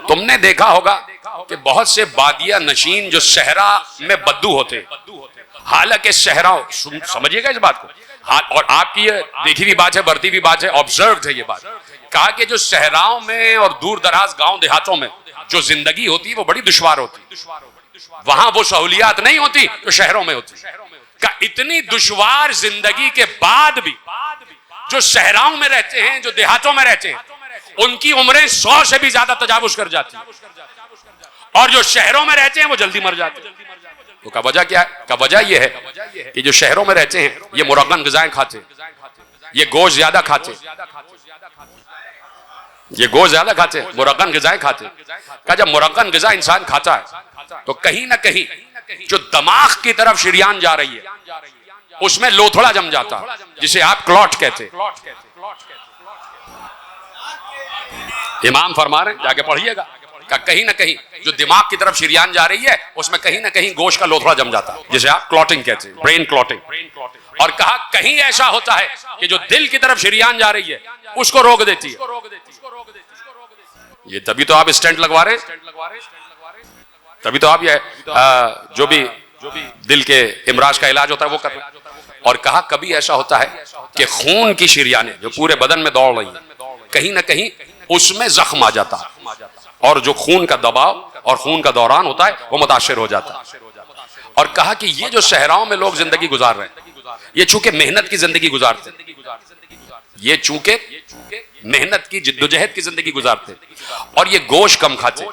तुमने देखा होगा कि बहुत से बादिया नशीन जो सहरा में बद्दू होते, हालांकि सहराओं, समझिएगा इस बात को, हाँ, और आपकी ये देखी हुई बात है, बढ़ती हुई बात है, ऑब्जर्व है ये बात। कहा कि जो सहराओं में और दूर दराज गांव देहातों में जो जिंदगी होती है वो बड़ी दुश्वार होती, वहां वो सहूलियात नहीं होती जो शहरों में होती। का इतनी दुश्वार जिंदगी के बाद भी जो सहराओं में रहते हैं, जो देहातों में रहते हैं, उनकी उम्रें 100 से भी ज्यादा तजावुज कर जाती, और जो शहरों में रहते हैं वो जल्दी मर जाते। तो का वजह क्या है? का वजह यह है कि जो शहरों में रहते हैं ये मुरक्कन ग़िज़ाएं खाते, ये गोश्त ज्यादा खाते, ये गोश्त ज्यादा खाते, मुरक्कन ग़िज़ाएं खाते। का जब मुरक्कन ग़िज़ा इंसान खाता है तो कहीं ना कहीं जो दिमाग की तरफ शरीयान जा रही है उसमें लोथड़ा जम जाता, जिसे आप क्लॉट कहते। इमाम फरमा रहे, जाके पढ़िएगा, का कहीं ना कहीं जो दिमाग की तरफ शरीयान जा रही है उसमें कहीं ना कहीं गोश्त का लोथड़ा जम जाता, जिसे आप क्लॉटिंग कहते हैं, ब्रेन क्लॉटिंग। और कहा कहीं ऐसा होता है कि जो दिल की तरफ शरीयान जा रही है उसको रोक देती है। ये तभी तो आप स्टेंट लगवा रहे, तभी तो आप ये जो भी दिल के इमराज का इलाज होता है वो कर रहे हैं। और कहा कभी ऐसा होता है कि खून की शरीयानें जो पूरे बदन में दौड़ रही हैं, कहीं ना कहीं उसमें जख्म आ जाता है और जो खून का दबाव और खून का दौरान होता है वो मुतासिर हो जाता है। और कहा कि ये जो सहराओं में लोग जिंदगी गुजार रहे हैं, ये चूंकि मेहनत की जिंदगी गुजारते, ये चूंकि मेहनत की जिद्दोजहद की जिंदगी गुजारते और ये गोश्त कम खाते।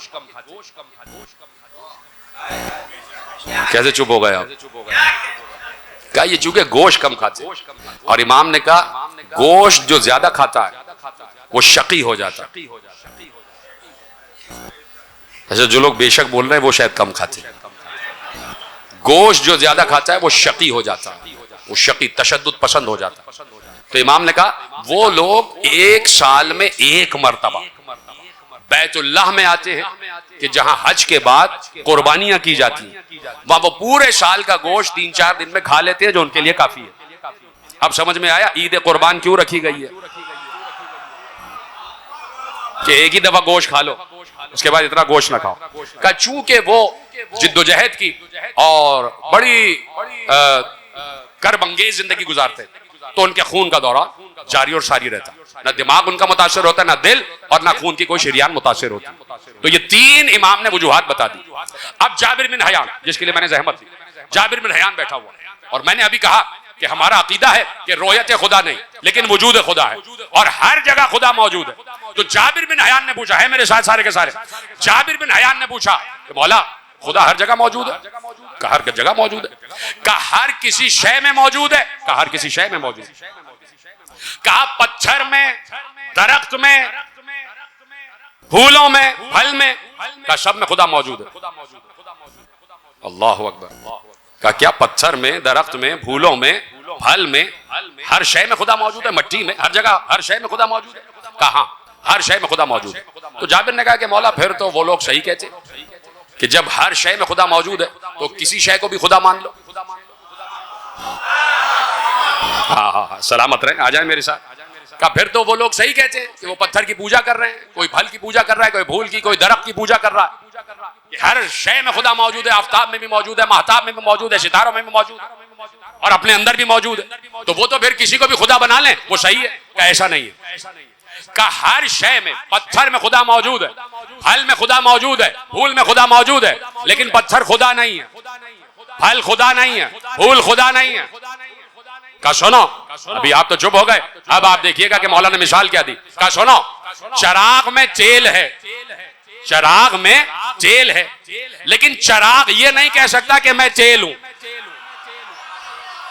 कैसे चुप हो गए आप? कहा ये चूंकि गोश्त कम खाते, और इमाम ने कहा गोश्त जो ज्यादा खाता है वो शकी हो जाता। ऐसे जो लोग बेशक बोल रहे हैं वो शायद कम खाते। गोश्त जो ज्यादा खाता है वो शकी हो जाता, वो शकी तशद्दुद पसंद हो जाता। तो इमाम ने कहा वो लोग 1 साल में 1 मर्तबा बैतुल्लाह में आते हैं कि जहां हज के बाद कुर्बानियां की जाती हैं, वहां वो पूरे साल का गोश्त 3-4 दिन में खा लेते हैं, जो उनके लिए काफी है। अब समझ में आया ईद कुर्बान क्यों रखी गई है, कि एक ही दफा गोश्त खा लो उसके बाद इतना गोश्त ना खाओ। का चूंकि वो जिद्दोजहद की और बड़ी कर्बंगेज जिंदगी गुजारते तो उनके खून का दौरा जारी और सारी रहता, ना दिमाग उनका मुतासिर होता, ना दिल और ना खून की कोई शरीयान मुतासिर होती। तो ये 3 इमाम ने वजूहात बता दी। अब जाबिर बिन हयान, जिसके लिए मैंने जहमत दी, जाबिर बिन हयान बैठा हुआ, और मैंने अभी कहा कि हमारा अकीदा है कि रोयत खुदा नहीं लेकिन वजूद खुदा है और हर जगह खुदा मौजूद है। तो जाबिर बिन हयान ने पूछा, है मेरे साथ सारे के सारे, जाबिर बिन हयान ने पूछा कि मौला खुदा हर जगह मौजूद है? कहा हर जगह मौजूद है। कहा हर किसी शय में मौजूद है? कहा हर किसी शय में मौजूद है। कहा पत्थर में, दरख्त में, फूलों में, फल में, का सब में खुदा मौजूद है। अल्लाह अकबर। कहा क्या पत्थर में, दरख्त में, फूलों में, फल में, हर शय में खुदा मौजूद है? मट्टी में, हर जगह हर शय में खुदा मौजूद है? कहा हर शय में खुदा मौजूद है। तो जाबिर ने कहा कि मौला फिर तो वो लोग सही कहते कि जब हर शय में खुदा मौजूद है तो किसी शय को भी खुदा मान लो। हाँ, सलामत रहे, आ जाए मेरे साथ। का फिर तो वो लोग सही कहते हैं कि वो पत्थर की पूजा कर रहे हैं, कोई फल की पूजा कर रहा है, कोई फूल की, कोई दरख्त की पूजा कर रहा है। हर शय में खुदा मौजूद है, आफ्ताब में भी मौजूद है, महताब में भी मौजूद है, सितारों में भी मौजूद है और अपने अंदर भी मौजूद है। तो वो तो फिर किसी को भी खुदा बना लें, वो सही है? का ऐसा नहीं है। का हर शय में, पत्थर में खुदा मौजूद है, फल में खुदा मौजूद है, फूल में खुदा मौजूद है, लेकिन पत्थर खुदा नहीं है, फल खुदा नहीं है, फूल खुदा नहीं है। का सुनो, अभी आप तो चुप हो गए, अब आप देखिएगा कि मौलाना ने मिसाल क्या दी। का सुनो, चिराग में तेल है, चिराग में तेल है, लेकिन चिराग ये नहीं कह सकता कि मैं तेल हूं।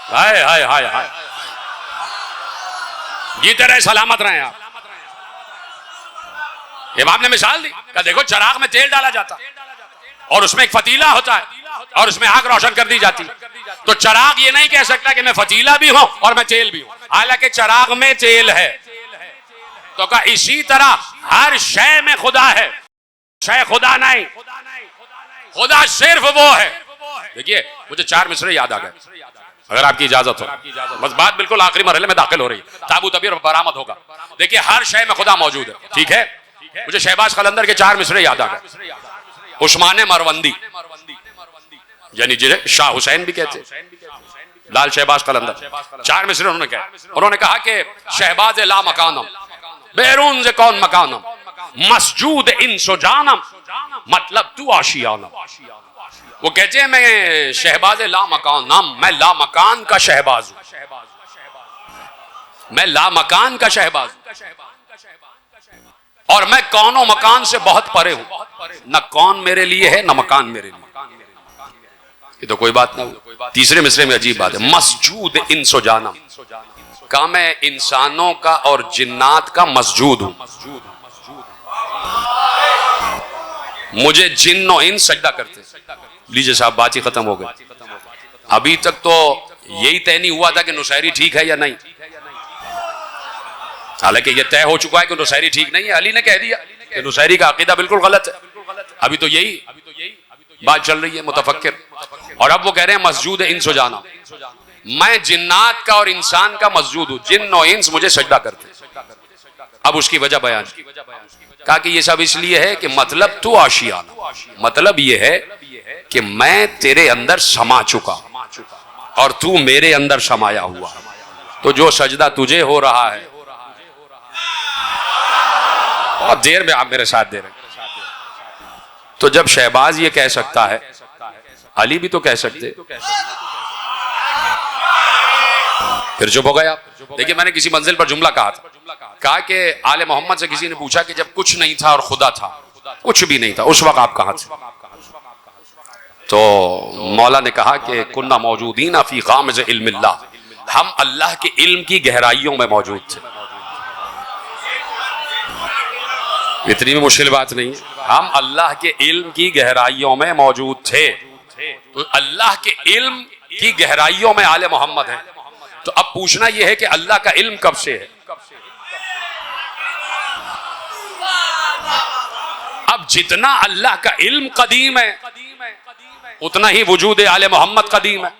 हाय हाय हाय हाय, जीते रहे, सलामत रहे आप। इमाम ने मिसाल दी, का देखो चिराग में तेल डाला जाता और उसमें एक फतीला होता है और उसमें आग रोशन कर दी जाती। तो चिराग ये नहीं कह सकता कि मैं फतीला भी हूं और मैं तेल भी हूं, हालांकि चिराग में तेल है। तो का इसी तरह हर शय में खुदा है, शय खुदा नहीं, खुदा सिर्फ वो है। देखिए मुझे 4 मिसरे याद आ गए, अगर आपकी इजाजत हो, बस बात बिल्कुल आखिरी मरहले में दाखिल हो रही है, ताबूत अभी बरामद होगा। देखिए हर शय में खुदा मौजूद है, ठीक है। मुझे शहबाज कलंदर के 4 मिसरे याद आ गए। उस्मान मरवंदी, यानी जिसे शाह हुसैन भी कहते, लाल शहबाज कलंदर, 4 मिसरे उन्होंने कहा। उन्होंने कहा कि शहबाज ला मकानम, बैरून से कौन मकानम, मसजूद इंसो जानम, मतलब तू आशियानम। वो कहते हैं मैं शहबाज ला मकानम, मैं ला मकान का शहबाज हूं, मैं ला मकान का शहबाज हूं और मैं कौनो मकान से बहुत परे हूं, न कौन मेरे लिए है न मकान मेरे लिए। ये तो कोई बात ना हो। तीसरे मिसरे में अजीब बात है, मसजूद इंसो जानम, का मैं इंसानों का और जिन्नात का मसजूद हूं, मुझे जिन्न और इंस सजदा करते। लीजिए साहब, बात ही खत्म हो गई। अभी तक तो यही तय नहीं हुआ था कि नुसैरी ठीक है या नहीं, हालांकि यह तय हो चुका है कि नुसैरी ठीक नहीं है। अली ने कह दिया कि नुसैरी का अकीदा बिल्कुल गलत है। अभी तो यही बात चल रही है मुतफक्किर, और अब वो कह रहे हैं मसजूद इंसो जाना, मैं जिन्नात का और इंसान का मसजूद हूं, जिन्न और इंस मुझे सजदा करते। अब उसकी वजह बयान की, कहा कि ये सब इसलिए है कि मतलब तू आशियाना, मतलब ये है कि मैं तेरे अंदर समा चुका और तू मेरे अंदर समाया हुआ, तो जो सजदा तुझे हो रहा है, बहुत देर में आप मेरे साथ दे रहे हैं। तो जब शहबाज ये कह सकता है, अली भी तो कह सकते, फिर चुप हो गए आप। देखिए मैंने किसी मंजिल पर जुमला कहा कि आले मोहम्मद से किसी ने पूछा कि जब कुछ नहीं था और खुदा था, कुछ भी नहीं था, उस वक्त आप कहां थे? तो मौला ने कहा कि कुन्ना मौजूदीन फी गामिज़ इल्मिल्लाह, हम अल्लाह के इल्म की गहराइयों में मौजूद थे। इतनी भी मुश्किल बात नहीं है, हम अल्लाह के इल्म की गहराइयों में मौजूद थे। तो अल्लाह के इल्म की गहराइयों में आले मोहम्मद है। तो अब पूछना यह है कि अल्लाह का इल्म कब से है? अब जितना अल्लाह का इल्म कदीम है, उतना ही वजूद आले मोहम्मद कदीम है।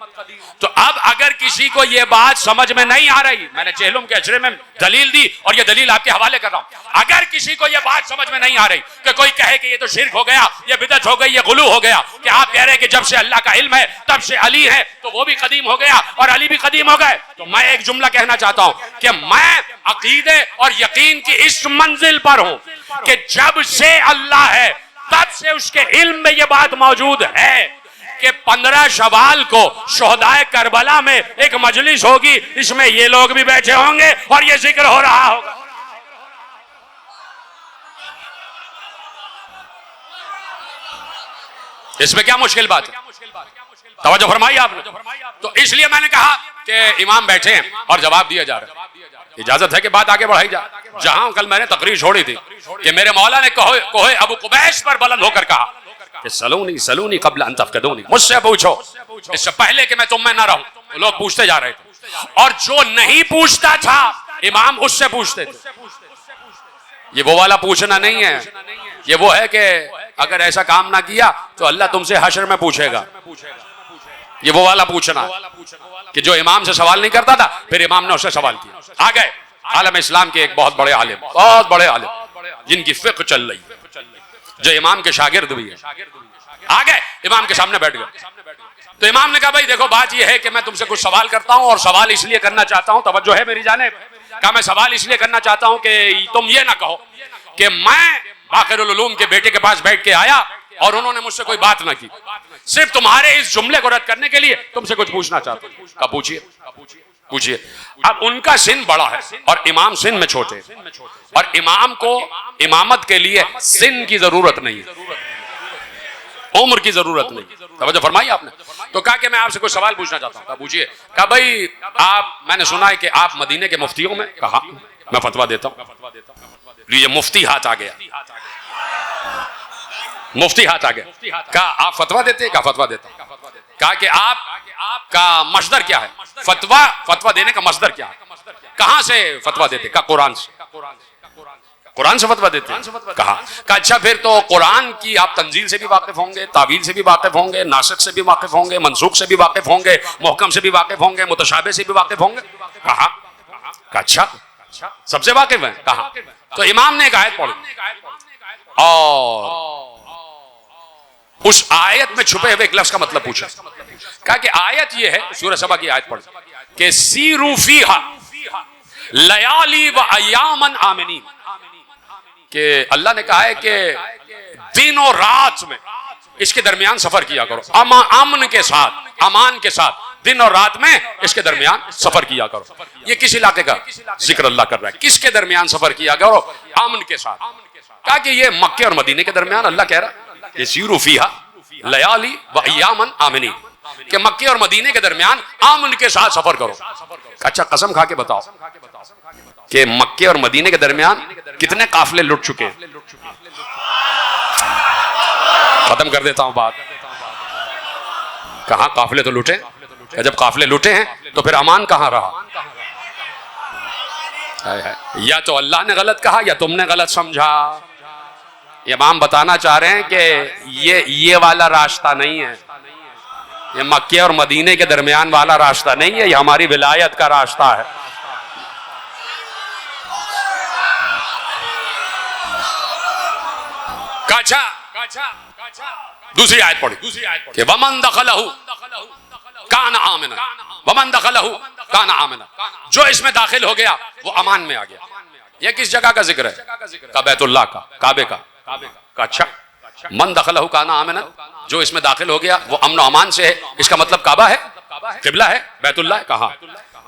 तो अब अगर किसी को यह बात समझ में नहीं आ रही, मैंने चेहलुम के अशरे में दलील दी और यह दलील आपके हवाले कर रहा हूं, अगर किसी को यह बात समझ में नहीं आ रही कि कोई कहे कि ये तो शिर्क हो गया, ये बिदअत हो गई, ये गुलू हो गया, कि आप कह रहे हैं कि जब से अल्लाह का इल्म है तब से अली है, तो वो भी कदीम हो गया और अली भी कदीम हो गए, तो मैं एक जुमला कहना चाहता हूं कि मैं अकीदे और यकीन की इस मंजिल पर हूं कि जब से अल्लाह है तब से उसके इल्म में यह बात मौजूद है कि 15 शवाल को शोहदाए करबला में एक मजलिस होगी, इसमें ये लोग भी बैठे होंगे और ये जिक्र हो रहा होगा। इसमें क्या मुश्किल बात है? तवज्जो फरमाइए आपने। तो इसलिए मैंने कहा कि इमाम बैठे हैं और जवाब दिया जा रहा है, इजाजत है कि बात आगे बढ़ाई जाए। जहां कल मैंने तकरीर छोड़ी थी कि मेरे मौला ने कोहे अबू कुबैश पर बुलंद होकर कहा कि सलूनी कब्ल अन तफ़क़िदूनी, मुझसे पूछो इससे पहले कि मैं तुम में ना रहूं। लोग पूछते जा रहे थे और जो नहीं पूछता था इमाम उससे पूछते थे। ये वो वाला पूछना नहीं है, ये वो है कि अगर ऐसा काम ना किया तो अल्लाह तुमसे हश्र में पूछेगा। ये वो वाला पूछना कि जो इमाम से सवाल नहीं करता था, फिर इमाम ने उससे सवाल किया। आ गए आलम इस्लाम के एक बहुत बड़े आलिम, बहुत बड़े आलिम जिनकी फिक्र चल रही, जो इमाम के शागिर्द भी है। आ गए इमाम के सामने बैठ गए। तो इमाम ने कहा भाई देखो बात यह है कि मैं तुमसे कुछ सवाल करता हूं और सवाल इसलिए करना चाहता हूं, तवज्जो है मेरी जाने। कहा मैं सवाल इसलिए करना चाहता हूं कि तुम ये ना कहो कि मैं बाक़िरुल उलूम के बेटे के पास बैठ के आया और उन्होंने मुझसे कोई बात ना की, सिर्फ तुम्हारे इस जुमले को रद्द करने के लिए तुमसे कुछ पूछना चाहता हूं। कहा पूछिए पूछिए। अब उनका सिन बड़ा है और इमाम सिन में छोटे, और इमाम को इमामत के लिए सिन की जरूरत नहीं है, उम्र की जरूरत नहीं। तवज्जो फरमाई आपने। तो कहा कि मैं आपसे कुछ सवाल पूछना चाहता हूं। कहा पूछिए। कहा भाई आप, मैंने सुना है कि आप मदीने के मुफ्तियों में। कहा मैं फतवा देता हूं। लीजिए मुफ्ती हाथ आ गया, मुफ्ती हाथ आ गया। कहा आप फतवा देते? कहा फतवा देता हूं। कहा कि आपका मसदर क्या है? फतवा देने का मसदर क्या है? कहां से फतवा देते? कहा कुरान से। कुरान से फतवा देते हैं? कहा अच्छा फिर तो कुरान की आप तंजील से भी वाकिफ होंगे, तावील से भी वाकिफ होंगे, नासिख से भी वाकिफ होंगे, मनसूख से भी वाकिफ होंगे, मुहकम से भी वाकिफ होंगे, मुतशाबे से भी वाकिफ होंगे। कहा अच्छा सबसे वाकिफ है। कहा तो इमाम ने एक आयत पढ़ी और उस आयत में छुपे हुए एक लफ्ज का मतलब पूछा। कहा कि आयत ये है, सूरह सबा की आयत पढ़ी कि सीरू फीहा लयाली व अय्यामन आमिनीन, कि अल्लाह ने कहा है कि दिन और रात में इसके दरमियान सफर किया करो, अमन के साथ, अमान के साथ, दिन और रात में इसके दरमियान सफर किया करो। ये किस इलाके का जिक्र अल्लाह कर रहा है? किसके दरमियान सफर किया करो? अमन के साथ। कहा कि ये मक्के और मदीने के दरमियान अल्लाह कह रहा है कि सीरू फीहा लयाली व अय्यामन आमिनीन, कि मक्के और मदीने के दरमियान अमन के साथ सफर करो। अच्छा कसम खा के बताओ कि मक्के और मदीने के दरमियान कितने काफिले लुट चुके हैं? खत्म कर देता हूं बात। कहां काफिले तो लुटे, जब काफिले लुटे हैं तो फिर अमान कहां रहा? या तो अल्लाह ने गलत कहा या तुमने गलत समझा। इमाम बताना चाह रहे हैं कि ये वाला रास्ता नहीं है, ये मक्के और मदीने के दरमियान वाला रास्ता नहीं है, ये हमारी विलायत का रास्ता है। दूसरी आयत पढ़ी कि वमन दखलहु कान आमिना, वमन दखलहु कान आमिना, जो इसमें दाखिल हो गया वो अमान में आ गया। ये किस जगह का जिक्र है? का बैतुल्लाह का, काबे का। अच्छा मन दखलहु कान आमिना, जो इसमें दाखिल हो गया वो अमन अमान से है, इसका मतलब काबा है, किबला है, बैतुल्लाह है। कहा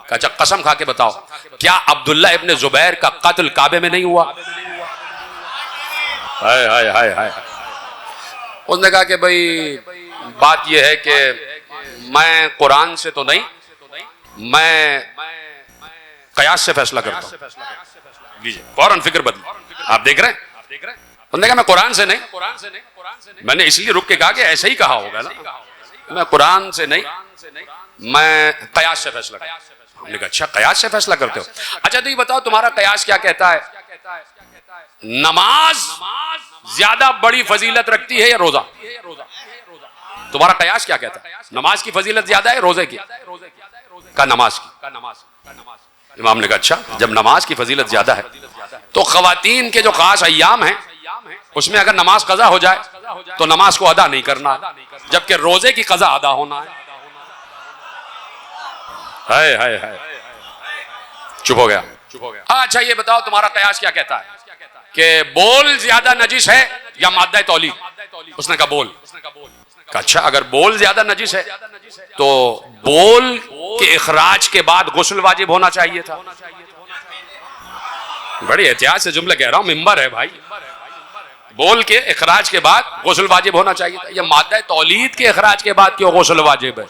अच्छा कसम खा के बताओ क्या अब्दुल्ला इब्न जुबैर का कत्ल काबे में नहीं हुआ? हाय हाय हाय हाय। उसने कहा कि भाई बात यह है कि मैं कुरान से तो नहीं, मैं कयास से फैसला करता हूं। लीजिए फौरन फिक्र बदली। आप देख रहे हैं? उसने कहा मैं कुरान से नहीं, मैंने इसलिए रुक के कहा कि ऐसे ही कहा होगा ना, मैं कुरान से नहीं, मैं कयास से फैसला करता हूं। हमने कहा अच्छा कयास से फैसला करते हो? अच्छा तो ये बताओ तुम्हारा कयास क्या कहता है? नमाज ज्यादा बड़ी फजीलत रखती है या रोजा? तुम्हारा कयास क्या कहता है? नमाज की फजीलत ज्यादा है रोजे की? का नमाज की। इमाम ने कहा अच्छा जब नमाज की फजीलत ज्यादा है तो खवातीन के जो खास अय्याम हैं उसमें अगर नमाज कज़ा हो जाए तो नमाज को अदा नहीं करना, जबकि रोजे की कज़ा अदा होना है। हाय हाय हाय। चुप हो गया। अच्छा ये बताओ तुम्हारा कयास क्या कहता है कि बोल ज्यादा नजिस है या माद्दा तौलीद? उसने कहा बोल। अच्छा अगर बोल ज्यादा नजिस है तो बोल के इखराज के बाद गुस्ल वाजिब होना चाहिए था। बड़ी एहतियात से जुमले कह रहा हूं, मिंबर है भाई। बोल के इखराज के बाद गुस्ल वाजिब होना चाहिए था, या माद्दा तौलीद के इखराज के बाद क्यों गुस्ल वाजिब है?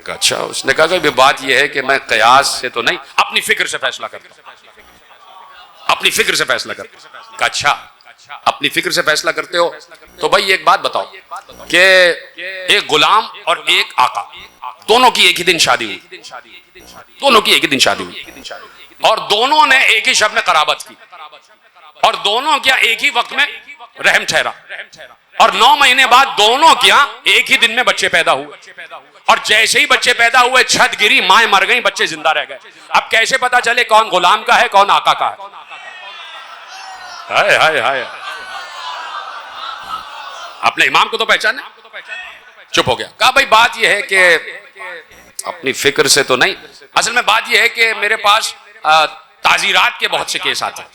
अच्छा उसने कहा कि बात यह है कि मैं कयास से तो नहीं, अपनी फिक्र से फैसला करता हूं, अपनी फिक्र से फैसला करते हो। अच्छा अपनी फिक्र से फैसला करते हो तो भाई एक बात बताओ कि एक गुलाम और एक आका दोनों की एक ही दिन शादी हुई, दोनों की एक ही दिन शादी हुई और दोनों ने एक ही शब में कराबत की और दोनों क्या एक ही वक्त में रहम ठहरा और 9 महीने बाद दोनों के यहाँ एक ही दिन में बच्चे पैदा हुए, और जैसे ही बच्चे पैदा हुए छत गिरी, माएं मर गई, बच्चे जिंदा रह गए। अब कैसे पता चले कौन गुलाम का है कौन आका का है? हाय हाय हाय, अपने इमाम को तो पहचाने। चुप हो गया। कहा भाई बात यह है कि अपनी फिक्र से तो नहीं, असल में बात यह है कि मेरे पास ताजीरात के बहुत से केस आते हैं,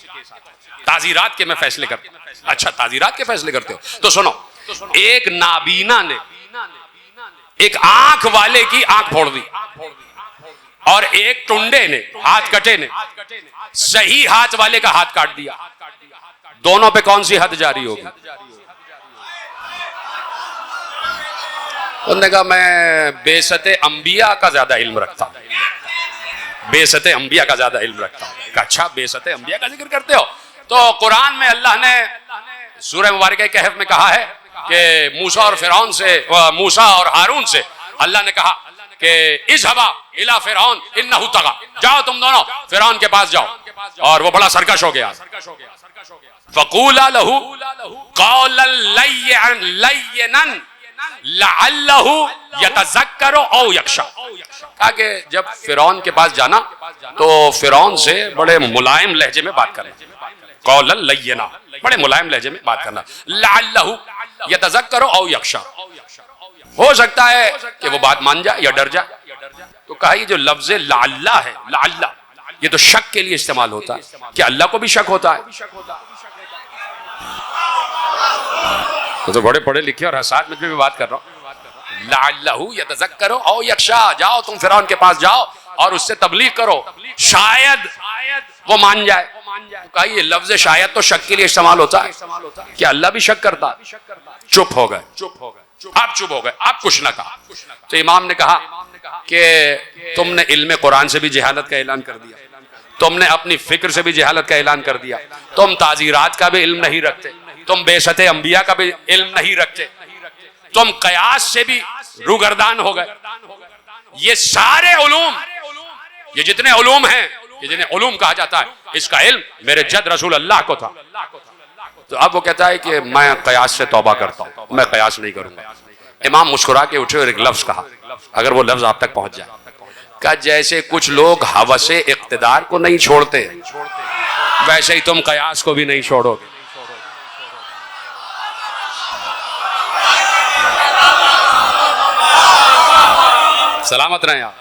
ताजीरात के मैं फैसले करता हूं। अच्छा, ताजीरात के फैसले करते हो तो सुनो, एक नाबीना ने एक आंख वाले की आंख फोड़ दी, और एक टुंडे ने, हाथ कटे ने, सही हाथ वाले का हाथ काट दिया। दोनों पे कौन सी हद जारी होगी? उन्होंने कहा मैं बेसते अंबिया का ज्यादा इल्म रखता हूं, बेसते अंबिया का ज्यादा इल्म रखता हूं। अच्छा, बेसते अंबिया का जिक्र करते हो तो कुरान में अल्लाह ने सूरह मुबारक कहफ में कहा है कि मूसा और फिरौन से, मूसा और हारून से अल्लाह ने कहा कि इज़हबा इला फिरौन इन्नहु तगा, जाओ तुम दोनों फिरौन के पास जाओ, और वो बड़ा सरकश हो गया। फक़ूला लहू क़ौलन लय्यनन लअल्लहु यतज़क्करु औ यख्शा। कहा कि जब फिरौन के पास जाना तो फिरौन से बड़े मुलायम लहजे में बात करना, क़ौलन लय्यना, बड़े मुलायम लहजे में बात करना, लअल्लहु यतज़क्करु औ यख्शा, हो सकता है कि वो बात मान जाए या डर जाए। तो कहा ये जो लफ्ज़ लअल्ला है, लअल्ला, ये तो शक के लिए इस्तेमाल होता है, क्या अल्लाह को भी शक होता है? तो बड़े पढ़े लिखे और हसात में भी बात कर रहा हूं। लअल्लहु यतज़क्करु औ यख्शा, जाओ तुम फिरौन के पास जाओ और उससे तबलीग करो, शायद वो मान जाए। कहा ये लफ्ज़ शायद तो शक के लिए इस्तेमाल होता है, क्या अल्लाह भी शक करता? चुप हो गए, आप चुप हो गए, आप कुछ ना कहा। तो इमाम ने कहा कि तुमने इल्म कुरान से भी जहालत का ऐलान कर दिया, तुमने अपनी फिक्र से भी जहालत का ऐलान कर दिया, तुम ताजीरात का भी इल्म नहीं रखते, तुम बेसते अंबिया का भी इल्म नहीं रखते, तुम कयास से भी रूगर्दान हो गए। ये सारे उलूम, ये जितने उलूम हैं, ये जिन्हें उलूम कहा जाता है, इसका इल्म मेरे जद रसूल अल्लाह को था। तो अब वो कहता है कि मैं कयास से तौबा करता हूं, मैं कयास नहीं करूंगा। इमाम मुस्कुरा के उठे और एक लफ्ज कहा, अगर वो लफ्ज आप तक पहुंच जाए, कहा जैसे कुछ लोग हवसे इक्तिदार को नहीं छोड़ते, वैसे ही तुम कयास को भी नहीं छोड़ोगे। सलामत रहे आप,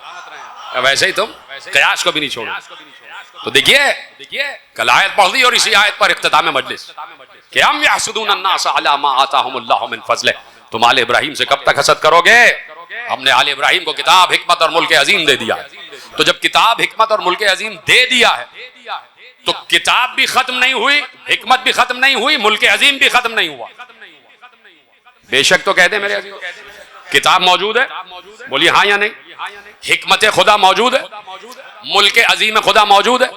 वैसे ही तुम कयास को भी नहीं छोड़ोगे। तो देखिए कल आयत पढ़ दी और इसी आयत पर इख्तिताम मजलिस कि हम यहसुदून अन्नास अला मा आताहुमुल्लाहु मिन फज़लिह, तुम आले इब्राहिम से कब तक हसद करोगे? हमने आले इब्राहिम को किताब, हिकमत और मुल्क अजीम दे दिया है। तो जब किताब, हिकमत और मुल्क अजीम दे दिया है तो किताब भी खत्म नहीं हुई, हिकमत भी खत्म नहीं हुई, मुल्क अजीम भी खत्म नहीं हुआ। बेशक तो कहते मेरे अजीम, किताब मौजूद है, बोलिए हाँ या नहीं? हिकमत खुदा मौजूद है, मुल्क अजीम खुदा मौजूद है।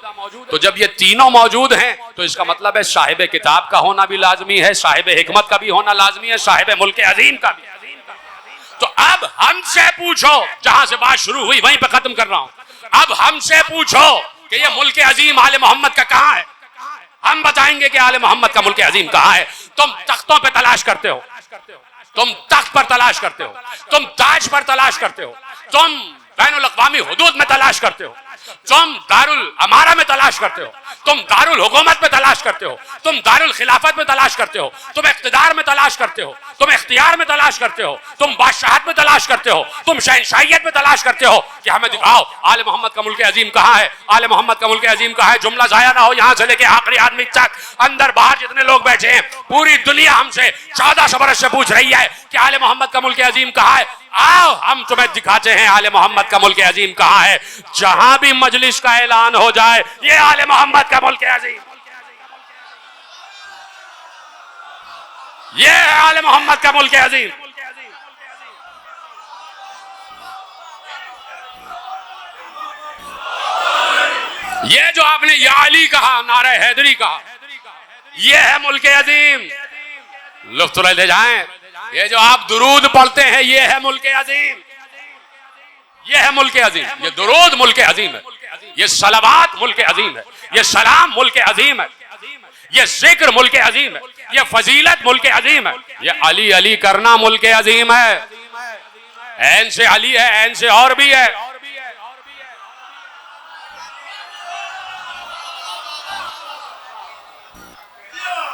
तो जब ये तीनों मौजूद हैं तो इसका मतलब है साहिब किताब का होना भी लाजमी है, साहिब हिकमत का भी होना लाजमी है, साहिब मुल्क अजीम का भी। तो अब हमसे पूछो, जहां से बात शुरू हुई वहीं पे खत्म कर रहा हूं, अब हमसे पूछो कि ये मुल्क अजीम आले मोहम्मद का कहां है? हम बताएंगे कि आले मोहम्मद का मुल्क अजीम कहां है। तुम तख्तों पे तलाश करते हो, तुम तख्त पर तलाश करते हो, तुम ताज पर तलाश करते हो, तुम बैनुल अक़वामी हुदूद में तलाश करते हो, तुम दारुल अमारा में तलाश करते हो, तुम दारुल हुकूमत में तलाश करते हो, तुम दारुल खिलाफत में तलाश करते हो, तुम इख्तिदार में तलाश करते हो, तुम इख्तियार में तलाश करते हो, तुम बादशाहत में तलाश करते हो, तुम शहनशाहियत में तलाश करते हो कि हमें दिखाओ आले मोहम्मद का मुल्क अजीम कहाँ है, आले मोहम्मद का मुल्क अजीम कहाँ है। जुमला जाया ना हो, यहाँ से लेके आखिरी आदमी तक, अंदर बाहर जितने लोग बैठे हैं, पूरी दुनिया हमसे 1400 बरस से पूछ रही है कि आले मोहम्मद का मुल्क अजीम कहाँ है। आओ हम तुम्हें दिखाते हैं आले मोहम्मद का मुल्क अजीम कहाँ है। जहां भी मजलिस का ऐलान हो जाए ये आले मोहम्मद का मुल्क अजीम, ये है आले मोहम्मद का मुल्क अजीम। ये जो आपने या अली कहा, नारा हैदरी कहा, ये है मुल्क अजीम। लुत्फ ले जाएं। ये जो आप दुरूद पढ़ते हैं ये है मुल्क अजीम, ये है मुल्क अजीम। ये दुरूद मुल्क अजीम है, ये सलावात मुल्क अजीम है, ये सलाम मुल्क अजीम है। ये जिक्र मुल्क अजीम है, ये फजीलत मुल्क अजीम है, ये अली अली करना मुल्क अजीम है। ऐन से अली है, ऐन से और भी है।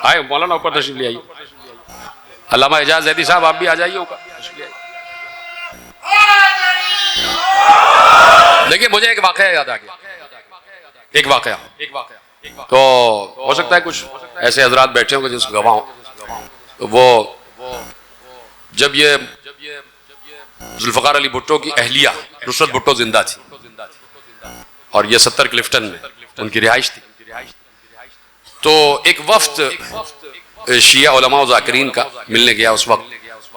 आए मौलाना ऊपर तशरीफ ले आइए। अल्लामा एजाज जैदी साहब आप भी आ जाइए ऊपर। देखिए मुझे एक वाकया याद आ गया, एक वाकया। तो हो सकता है कुछ ऐसे हजरात बैठे होंगे जिसको गवाह हो। तो वो जब ये जुल्फकार अली भुट्टो की अहलिया नुसरत भुट्टो जिंदा थी और ये 70 क्लिफ्टन में उनकी रिहाइश थी, तो एक वफ्द शिया उलमा व ज़ाकिरीन का मिलने गया। उस वक्त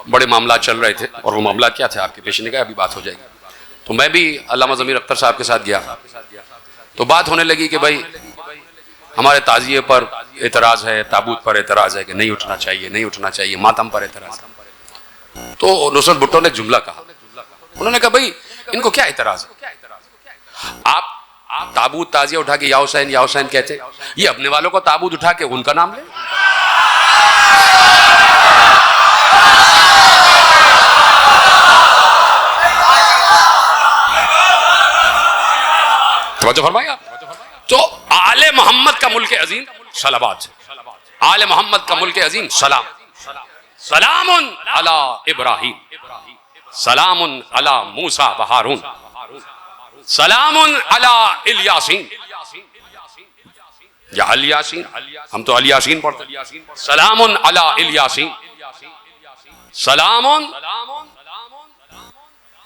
बड़े मामला चल रहे थे और वो मामला क्या थे आपके पेश निगाह अभी बात हो जाएगी। तो मैं भी अल्लामा ज़मीर अख्तर साहब के साथ गया। तो बात होने लगी कि भाई हमारे ताज़िए पर एतराज़ है, ताबूत पर एतराज़ है कि नहीं उठना चाहिए, नहीं उठना चाहिए, मातम पर एतराज़ है। तो नुसरत भुट्टो ने जुमला कहा, उन्होंने कहा भाई इनको क्या एतराज़ है, आप ताबूत ताजिया उठा के या हुसैन कहते, ये अपने वालों को ताबूत उठा के उनका नाम ले। तो फरमाया तो आले मोहम्मद का मुल्क अजीम सलावत, आले मोहम्मद का मुल्क अजीम सलाम, सलामुन अला इब्राहिम, सलामुन अला मूसा व हारून, सलामुन अला इलियासीन, या अलियासीन, हम तो अलियासीन पढ़ते, सलामुन अला इलियासीन, सलामुन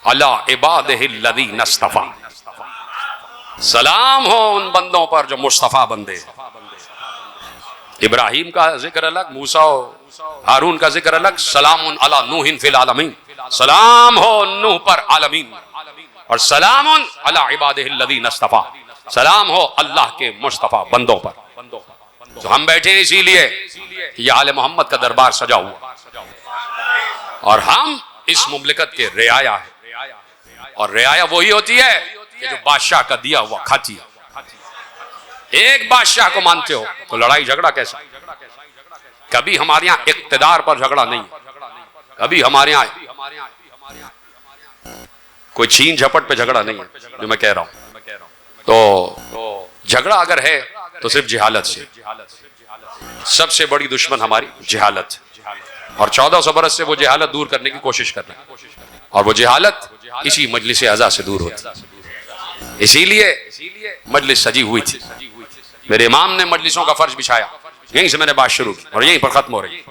अला इबादिहिल्लज़ीना इस्तफ़ा, सलाम हो उन बंदों पर जो मुस्तफा बंदे। इब्राहिम का जिक्र अलग, मूसा हारून का जिक्र अलग, सलामुन अला नूहिन फिल आलमीन, सलाम हो नूह पर आलमीन, और सलामुन अला इबादिहिल्लज़ीना इस्तफ़ा, सलाम हो अल्लाह के मुस्तफा बंदों पर। तो हम बैठे हैं इसीलिए कि ये आले मोहम्मद का दरबार सजा हुआ और हम इस मुमलिकत के रियाया है, और रियाया वही होती है कि जो बादशाह का दिया हुआ खाती है। एक बादशाह को मानते हो तो लड़ाई झगड़ा कैसा? कभी हमारे यहाँ इक्तिदार पर झगड़ा नहीं, कभी हमारे यहाँ कोई छीन झपट पे झगड़ा नहीं है जो मैं कह रहा हूं। तो झगड़ा अगर है तो सिर्फ जिहालत से। सबसे बड़ी दुश्मन हमारी जिहालत, और 1400 बरस से वो जिहालत दूर करने की कोशिश कर रहे हैं, और वो जिहालत इसी मजलिस आज़ा से दूर होती। इसीलिए मजलिस सजी हुई थी। मेरे इमाम ने मजलिसों का फर्ज बिछाया, यहीं से मैंने बात शुरू की और यहीं पर खत्म हो रही।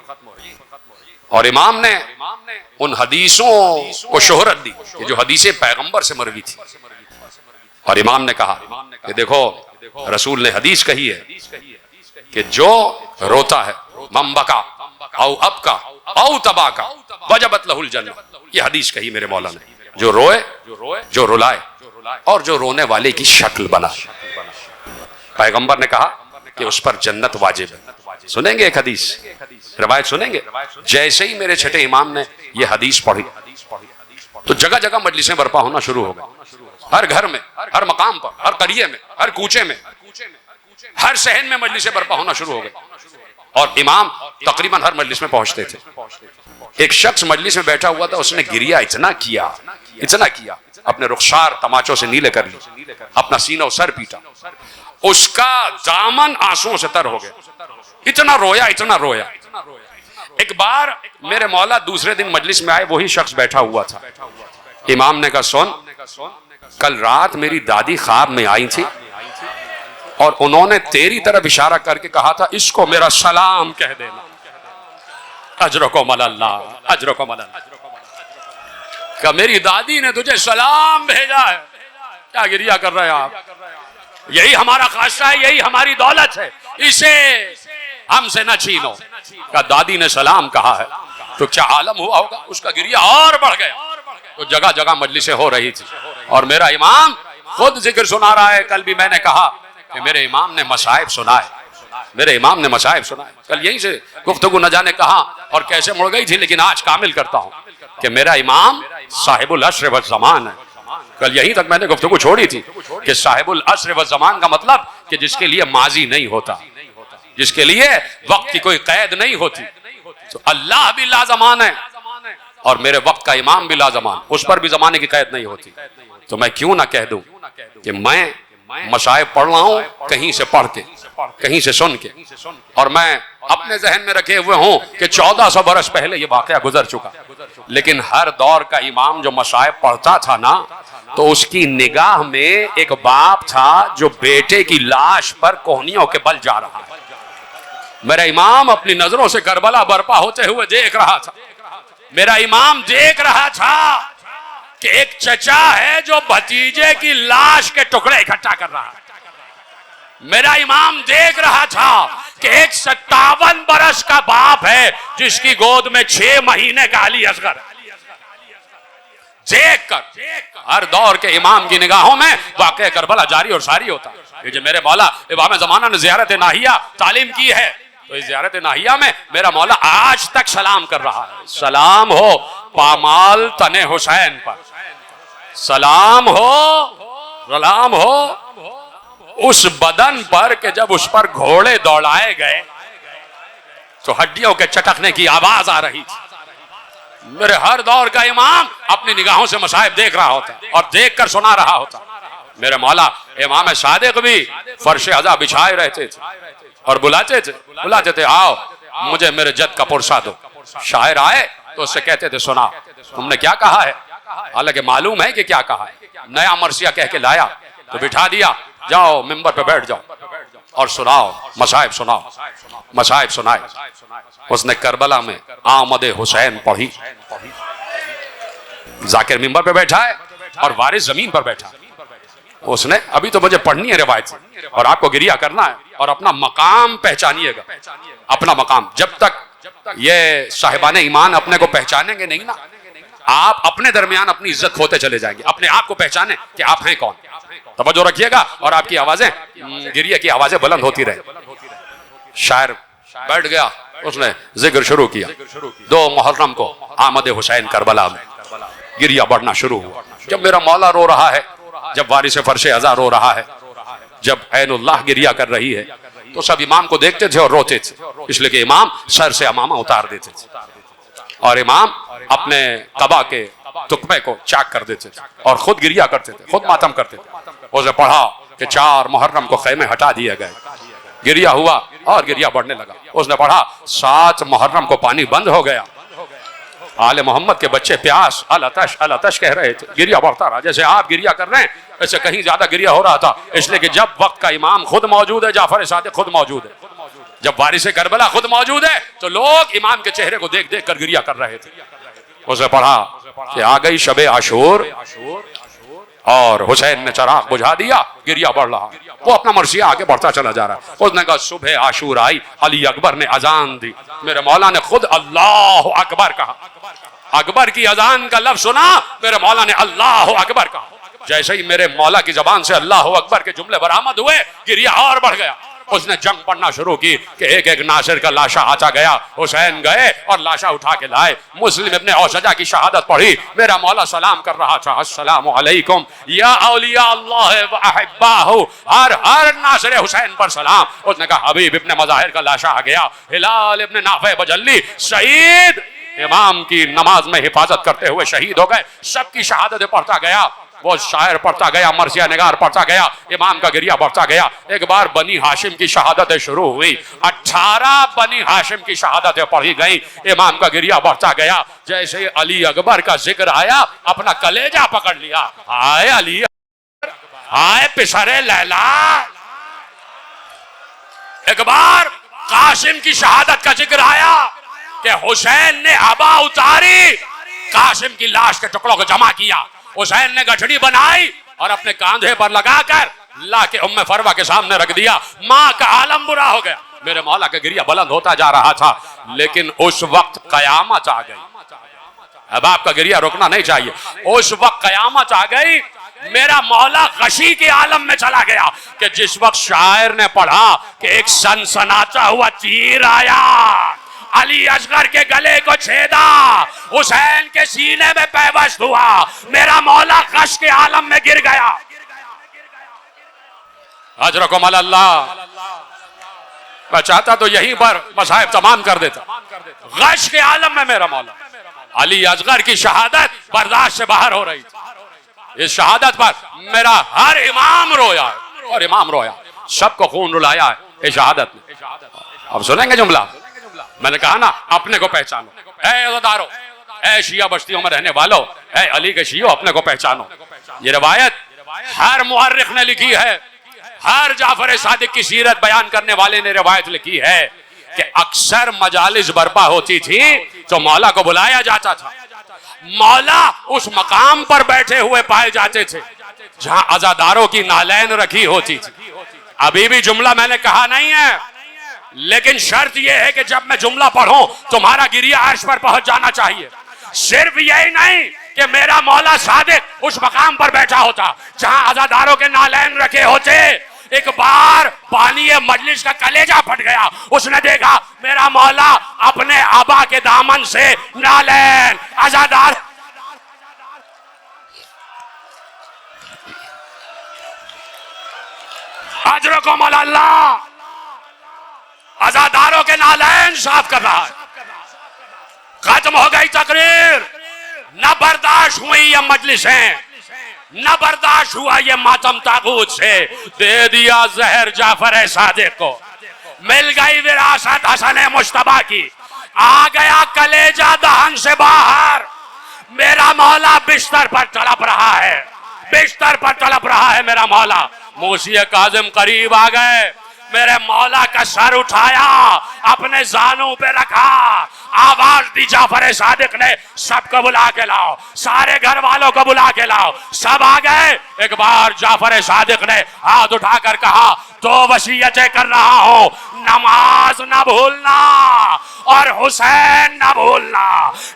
और इमाम ने उन हदीसों को शोहरत दी कि जो हदीसें पैगंबर से मरवी थी। और इमाम ने कहा कि देखो रसूल ने हदीस कही है कि जो रोता है मम्बका औ अबका औ तबाका वजबत लहुल जन्नह, ये हदीस कही मेरे मौला ने। जो रोए, जो रुलाए और जो रोने वाले की शक्ल बनाए, पैगंबर ने कहा कि उस पर जन्नत वाजिब है। सुनेंगे एक हदीस, रिवायत सुनेंगे। जैसे ही मेरे छठे इमाम ने ये हदीस पढ़ी तो जगह जगह मजलिसें बर्पा होना शुरू हो गई। हर घर में, हर मकाम पर, हर करिए में, हर कूचे में, हर शहर में मजलिसें बर्पा होना शुरू हो गई। और इमाम तकरीबन हर मजलिस में पहुंचते थे। एक शख्स मजलिस में बैठा हुआ था, उसने गिरिया इतना किया, अपने रुखसार तमाचों से नीले कर ली, अपना सीना और सर पीटा, उसका दामन आंसुओं से तर हो गया। इतना रोया, इतना रोया। एक बार मेरे मौला दूसरे दिन मजलिस में आए, वही शख्स बैठा हुआ था। इमाम ने कहा सुन, कल रात मेरी दादी ख्वाब में आई थी और उन्होंने तेरी तरफ इशारा करके कहा था इसको मेरा सलाम कह देना। अजरको मल्लाह, अजरको मल्लाह। क्या मेरी दादी ने तुझे सलाम भेजा है? क्या गिरिया कर रहे हैं आप? यही हमारा खासा है, यही हमारी दौलत है, इसे हमसे न छीनो। क्या दादी ने सलाम कहा है तो क्या आलम हुआ होगा? उसका गिरिया और बढ़ गया। तो जगह जगह मजलिसें हो रही थी और मेरा इमाम खुद जिक्र सुना रहा है। कल भी मैंने कहा कि मेरे इमाम ने मसाइब सुनाए, मेरे इमाम ने मसाइब सुनाए। कल यहीं से गुफ्तगू न जाने कहा और कैसे मुड़ गई थी, लेकिन आज कामिल करता हूं कि मेरा इमाम साहिबुल अस्र व ज़मान है। कल यहीं तक मैंने गुफ्तगू छोड़ी थी कि साहिबुल अस्र व ज़मान का मतलब कि जिसके लिए माजी नहीं होता, जिसके लिए वक्त की कोई कैद नहीं होती। तो अल्लाह भी लाजमान है और मेरे वक्त का इमाम भी लाजमान, उस पर भी जमाने की कैद नहीं होती। तो मैं क्यों ना कह दूं कि मैं मशाइब पढ़ रहा हूं कहीं से पढ़ के, कहीं से सुन के, और मैं अपने जहन में रखे हुए हूं कि 1400 बरस पहले ये वाकया गुजर चुका। लेकिन हर दौर का इमाम जो मशाइब पढ़ता था ना, तो उसकी निगाह में एक बाप था जो बेटे की लाश पर कोहनियों के बल जा रहा है। मेरा इमाम अपनी नजरों से करबला बर्पा होते हुए देख रहा था। मेरा इमाम देख रहा था कि एक चचा है जो भतीजे की लाश के टुकड़े इकट्ठा कर रहा है। मेरा इमाम देख रहा था कि एक 57 बरस का बाप है जिसकी गोद में 6 महीने का अली असगर। देख कर हर दौर के इमाम की निगाहों में वाक़या करबला जारी और सारी होता है। ये जो मेरे मौला इमाम ज़माना ने ज़ियारत नाहिया तालीम की है, तो इस ज़ियारत नाहिया में मेरा मौला आज तक सलाम कर रहा है। सलाम हो पामाल तने हुसैन पर, सलाम हो उस बदन पर कि जब उस पर घोड़े दौड़ाए गए तो हड्डियों के चटकने की आवाज आ रही थी। मेरे हर दौर का इमाम अपनी निगाहों से मसाइब देख रहा होता और देख कर सुना रहा होता। मेरे मौला इमाम सादिक भी फर्श अज़ा बिछाए रहते थे और बुलाते थे आओ मुझे मेरे जद का पुरसा दो। शायर आए तो उससे कहते थे सुना तुमने क्या कहा है, हालांकि मालूम है कि क्या कहा है। नया मरसिया कह के लाया तो बिठा दिया, जाओ मिंबर पे बैठ जाओ और सुनाओ मसाइब सुनाओ। मसाइब सुनाए। उसने करबला में आमदे हुसैन पढ़ी। जाकिर मिंबर पे बैठा है और वारिस जमीन पर बैठा है। उसने अभी तो मुझे पढ़नी है रिवायत से और आपको गिरिया करना है और अपना मकाम पहचानिएगा। अपना मकाम जब तक ये साहिबान ईमान अपने को पहचानेंगे नहीं ना, आप अपने दरमियान अपनी इज्जत खोते चले जाएंगे। अपने आप को पहचाने कि आप हैं कौन। तवज्जो रखिएगा और आपकी आवाजें गिरिया की आवाजें बुलंद होती रहे। शायर बैठ गया, उसने जिक्र शुरू किया। 2 मुहर्रम को आमद हुसैन करबला में गिरिया बढ़ना शुरू हुआ। जब मेरा मौला रो रहा है, जब वारिस फर्शे अज़ा रो रहा है, जब ऐनुल्लाह गिरिया कर रही है, तो सब इमाम को देखते थे और रोते थे, इसलिए कि इमाम सर से अमामा उतार देते थे और इमाम अपने कबा के तुकमे को चाक कर देते थे और खुद गिरिया करते थे, खुद मातम करते थे। उसे पढ़ा कि 4 मुहर्रम को खैमे हटा दिए गए। गिरिया हुआ और गिरिया बढ़ने लगा। उसने पढ़ा 7 मुहर्रम को पानी बंद हो गया। आले मोहम्मद के बच्चे प्यास अल अतश कह रहे थे। गिरिया बढ़ता रहा। जैसे आप गिरिया कर रहे हैं ऐसे कहीं ज्यादा गिरिया हो रहा था, इसलिए कि जब वक्त का इमाम खुद मौजूद है, जाफर सादिक खुद मौजूद है, जब वारिस करबला खुद मौजूद है, तो लोग इमाम के चेहरे को देख देख कर गिरिया कर रहे थे। उसे पढ़ा कि आ गई शबे आशूर और हुसैन ने चराग बुझा दिया। गिरिया बढ़ रहा, वो अपना मर्सिया आगे बढ़ता चला जा रहा। उसने कहा सुबह आशूर आई, अली अकबर ने अजान दी। मेरे मौला ने खुद अल्लाह अकबर कहा। अकबर की अजान का लफ्ज सुना, मेरे मौला ने अल्लाह अकबर कहा। जैसे ही मेरे मौला की जबान से अल्लाह अकबर के जुमले बरामद हुए, गिरिया और बढ़ गया। उसने जंग पढ़ना शुरू की कि एक एक नासिर का लाशा आता गया। हुसैन गए और लाशा उठा के लाए। मुस्लिम इब्ने औसजा की शहादत पढ़ी। मेरा मौला सलाम कर रहा था, अस्सलामु अलैकुम या औलिया अल्लाह व अहिब्बाहु। हर नासिर हुसैन पर सलाम। उसने कहा हबीब इब्ने मज़ाहिर का लाशा आ गया। हिलाल इब्ने नाफे बजल्ली शहीद, इमाम की नमाज में हिफाजत करते हुए शहीद हो गए। सबकी शहादतें पढ़ता गया। वो शायर पढ़ता गया, मर्सिया निगार पढ़ता गया, इमाम का गिरिया बढ़ता गया। एक बार बनी हाशिम की शहादतें शुरू हुई। 18 बनी हाशिम की शहादतें पढ़ी गई। इमाम का गिरिया बढ़ता गया। जैसे अली अकबर का जिक्र आया, अपना कलेजा पकड़ लिया। हाय अली, हाय पिसरे लैला। एक बार कासिम की शहादत का जिक्र आया कि हुसैन ने हवा उतारी, कासिम की लाश के टुकड़ों को जमा किया। हुसैन ने गठड़ी बनाई और अपने कांधे पर लगाकर ला के उम्मे फरवा के सामने रख दिया। माँ का आलम बुरा हो गया। मेरे मौला का गिरिया बुलंद होता जा रहा था, लेकिन उस वक्त कयामत आ गई। अब आपका गिरिया रुकना नहीं चाहिए। उस वक्त कयामत आ गई। मेरा मौला गशी के आलम में चला गया कि जिस वक्त शायर ने पढ़ा कि एक सनसनाता हुआ तीर आया, अली असगर के गले को छेदा, हुसैन के सीने में पैबस्त हुआ। मेरा मौला गश के आलम में गिर गया। अजरकुम अल्लाह। मैं चाहता तो यहीं पर मसाइब तमाम कर देता। गश के आलम में मेरा मौला अली असगर की शहादत बर्दाश्त से बाहर हो रही थी। इस शहादत पर मेरा हर इमाम रोया है, और इमाम रोया, सबको खून रुलाया है इस शहादत ने। अब सुनेंगे जुमला, मैंने कहा ना अपने को पहचानो, ऐ अज़ादारो, ऐ शिया बस्तियों में रहने वालों, ऐ अली के शियो, अपने को पहचानो। ये रवायत हर मुअर्रिख ने लिखी है, हर जाफर सादिक की सीरत बयान करने वाले ने रवायत लिखी है कि अक्सर मजालिस बर्पा होती थी तो मौला को बुलाया जाता था। मौला उस मकाम पर बैठे हुए पाए जाते थे जहां अज़ादारों की नालैन रखी होती थी। अभी भी जुमला मैंने कहा नहीं है, लेकिन शर्त यह है कि जब मैं जुमला पढ़ूं तुम्हारा गिरिया अर्श पर पहुंच जाना चाहिए। सिर्फ यही नहीं कि मेरा मौला सादिक उस मकाम पर बैठा होता जहां अज़ादारों के नालैन रखे होते। एक बार पानी मजलिस का कलेजा फट गया, उसने देखा मेरा मौला अपने आबा के दामन से नालैन अज़ादार अजरकुम अल्लाह अज़ादारों के नालैन साफ कर रहा है। खत्म हो गई तकरीर, न बर्दाश्त हुई ये मजलिसें, न बर्दाश्त हुआ ये मातम तागूत से। दे दिया जहर जाफर सादिक को, मिल गई विरासत हसन मुश्तबा की, आ गया कलेजा दहन से बाहर। मेरा मौला बिस्तर पर तड़प रहा है, बिस्तर पर तड़प रहा है मेरा मौला। मूसी काजिम करीब आ गए, मेरे मौला का सर उठाया, अपने जानों पे रखा, आवाज दी जाफर सादिक ने, सबको बुला के लाओ, सारे घर वालों को बुला के लाओ। सब आ गए। एक बार जाफर सादिक ने हाथ उठाकर कहा, दो वसीयतें कर रहा हूं, नमाज न भूलना और हुसैन न भूलना।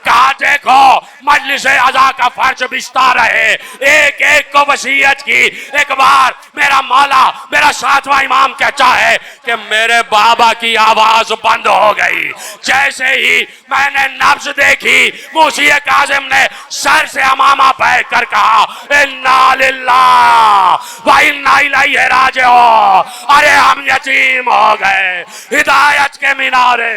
कहा देखो मजलिस अज़ा का फर्ज बिस्ता रहे, एक एक को वसीयत की। एक बार मेरा मौला, मेरा सातवां इमाम कहता है कि मेरे बाबा की आवाज बंद हो गई। जैसे ही मैंने नब्ज देखी, मूसी काजिम ने सर से अमामा फेंक कर कहा, इन्ना लिल्लाह व इन्ना इलैहि राजिऊन। अरे हम यतीम हो गए, हिदायत के मीनारे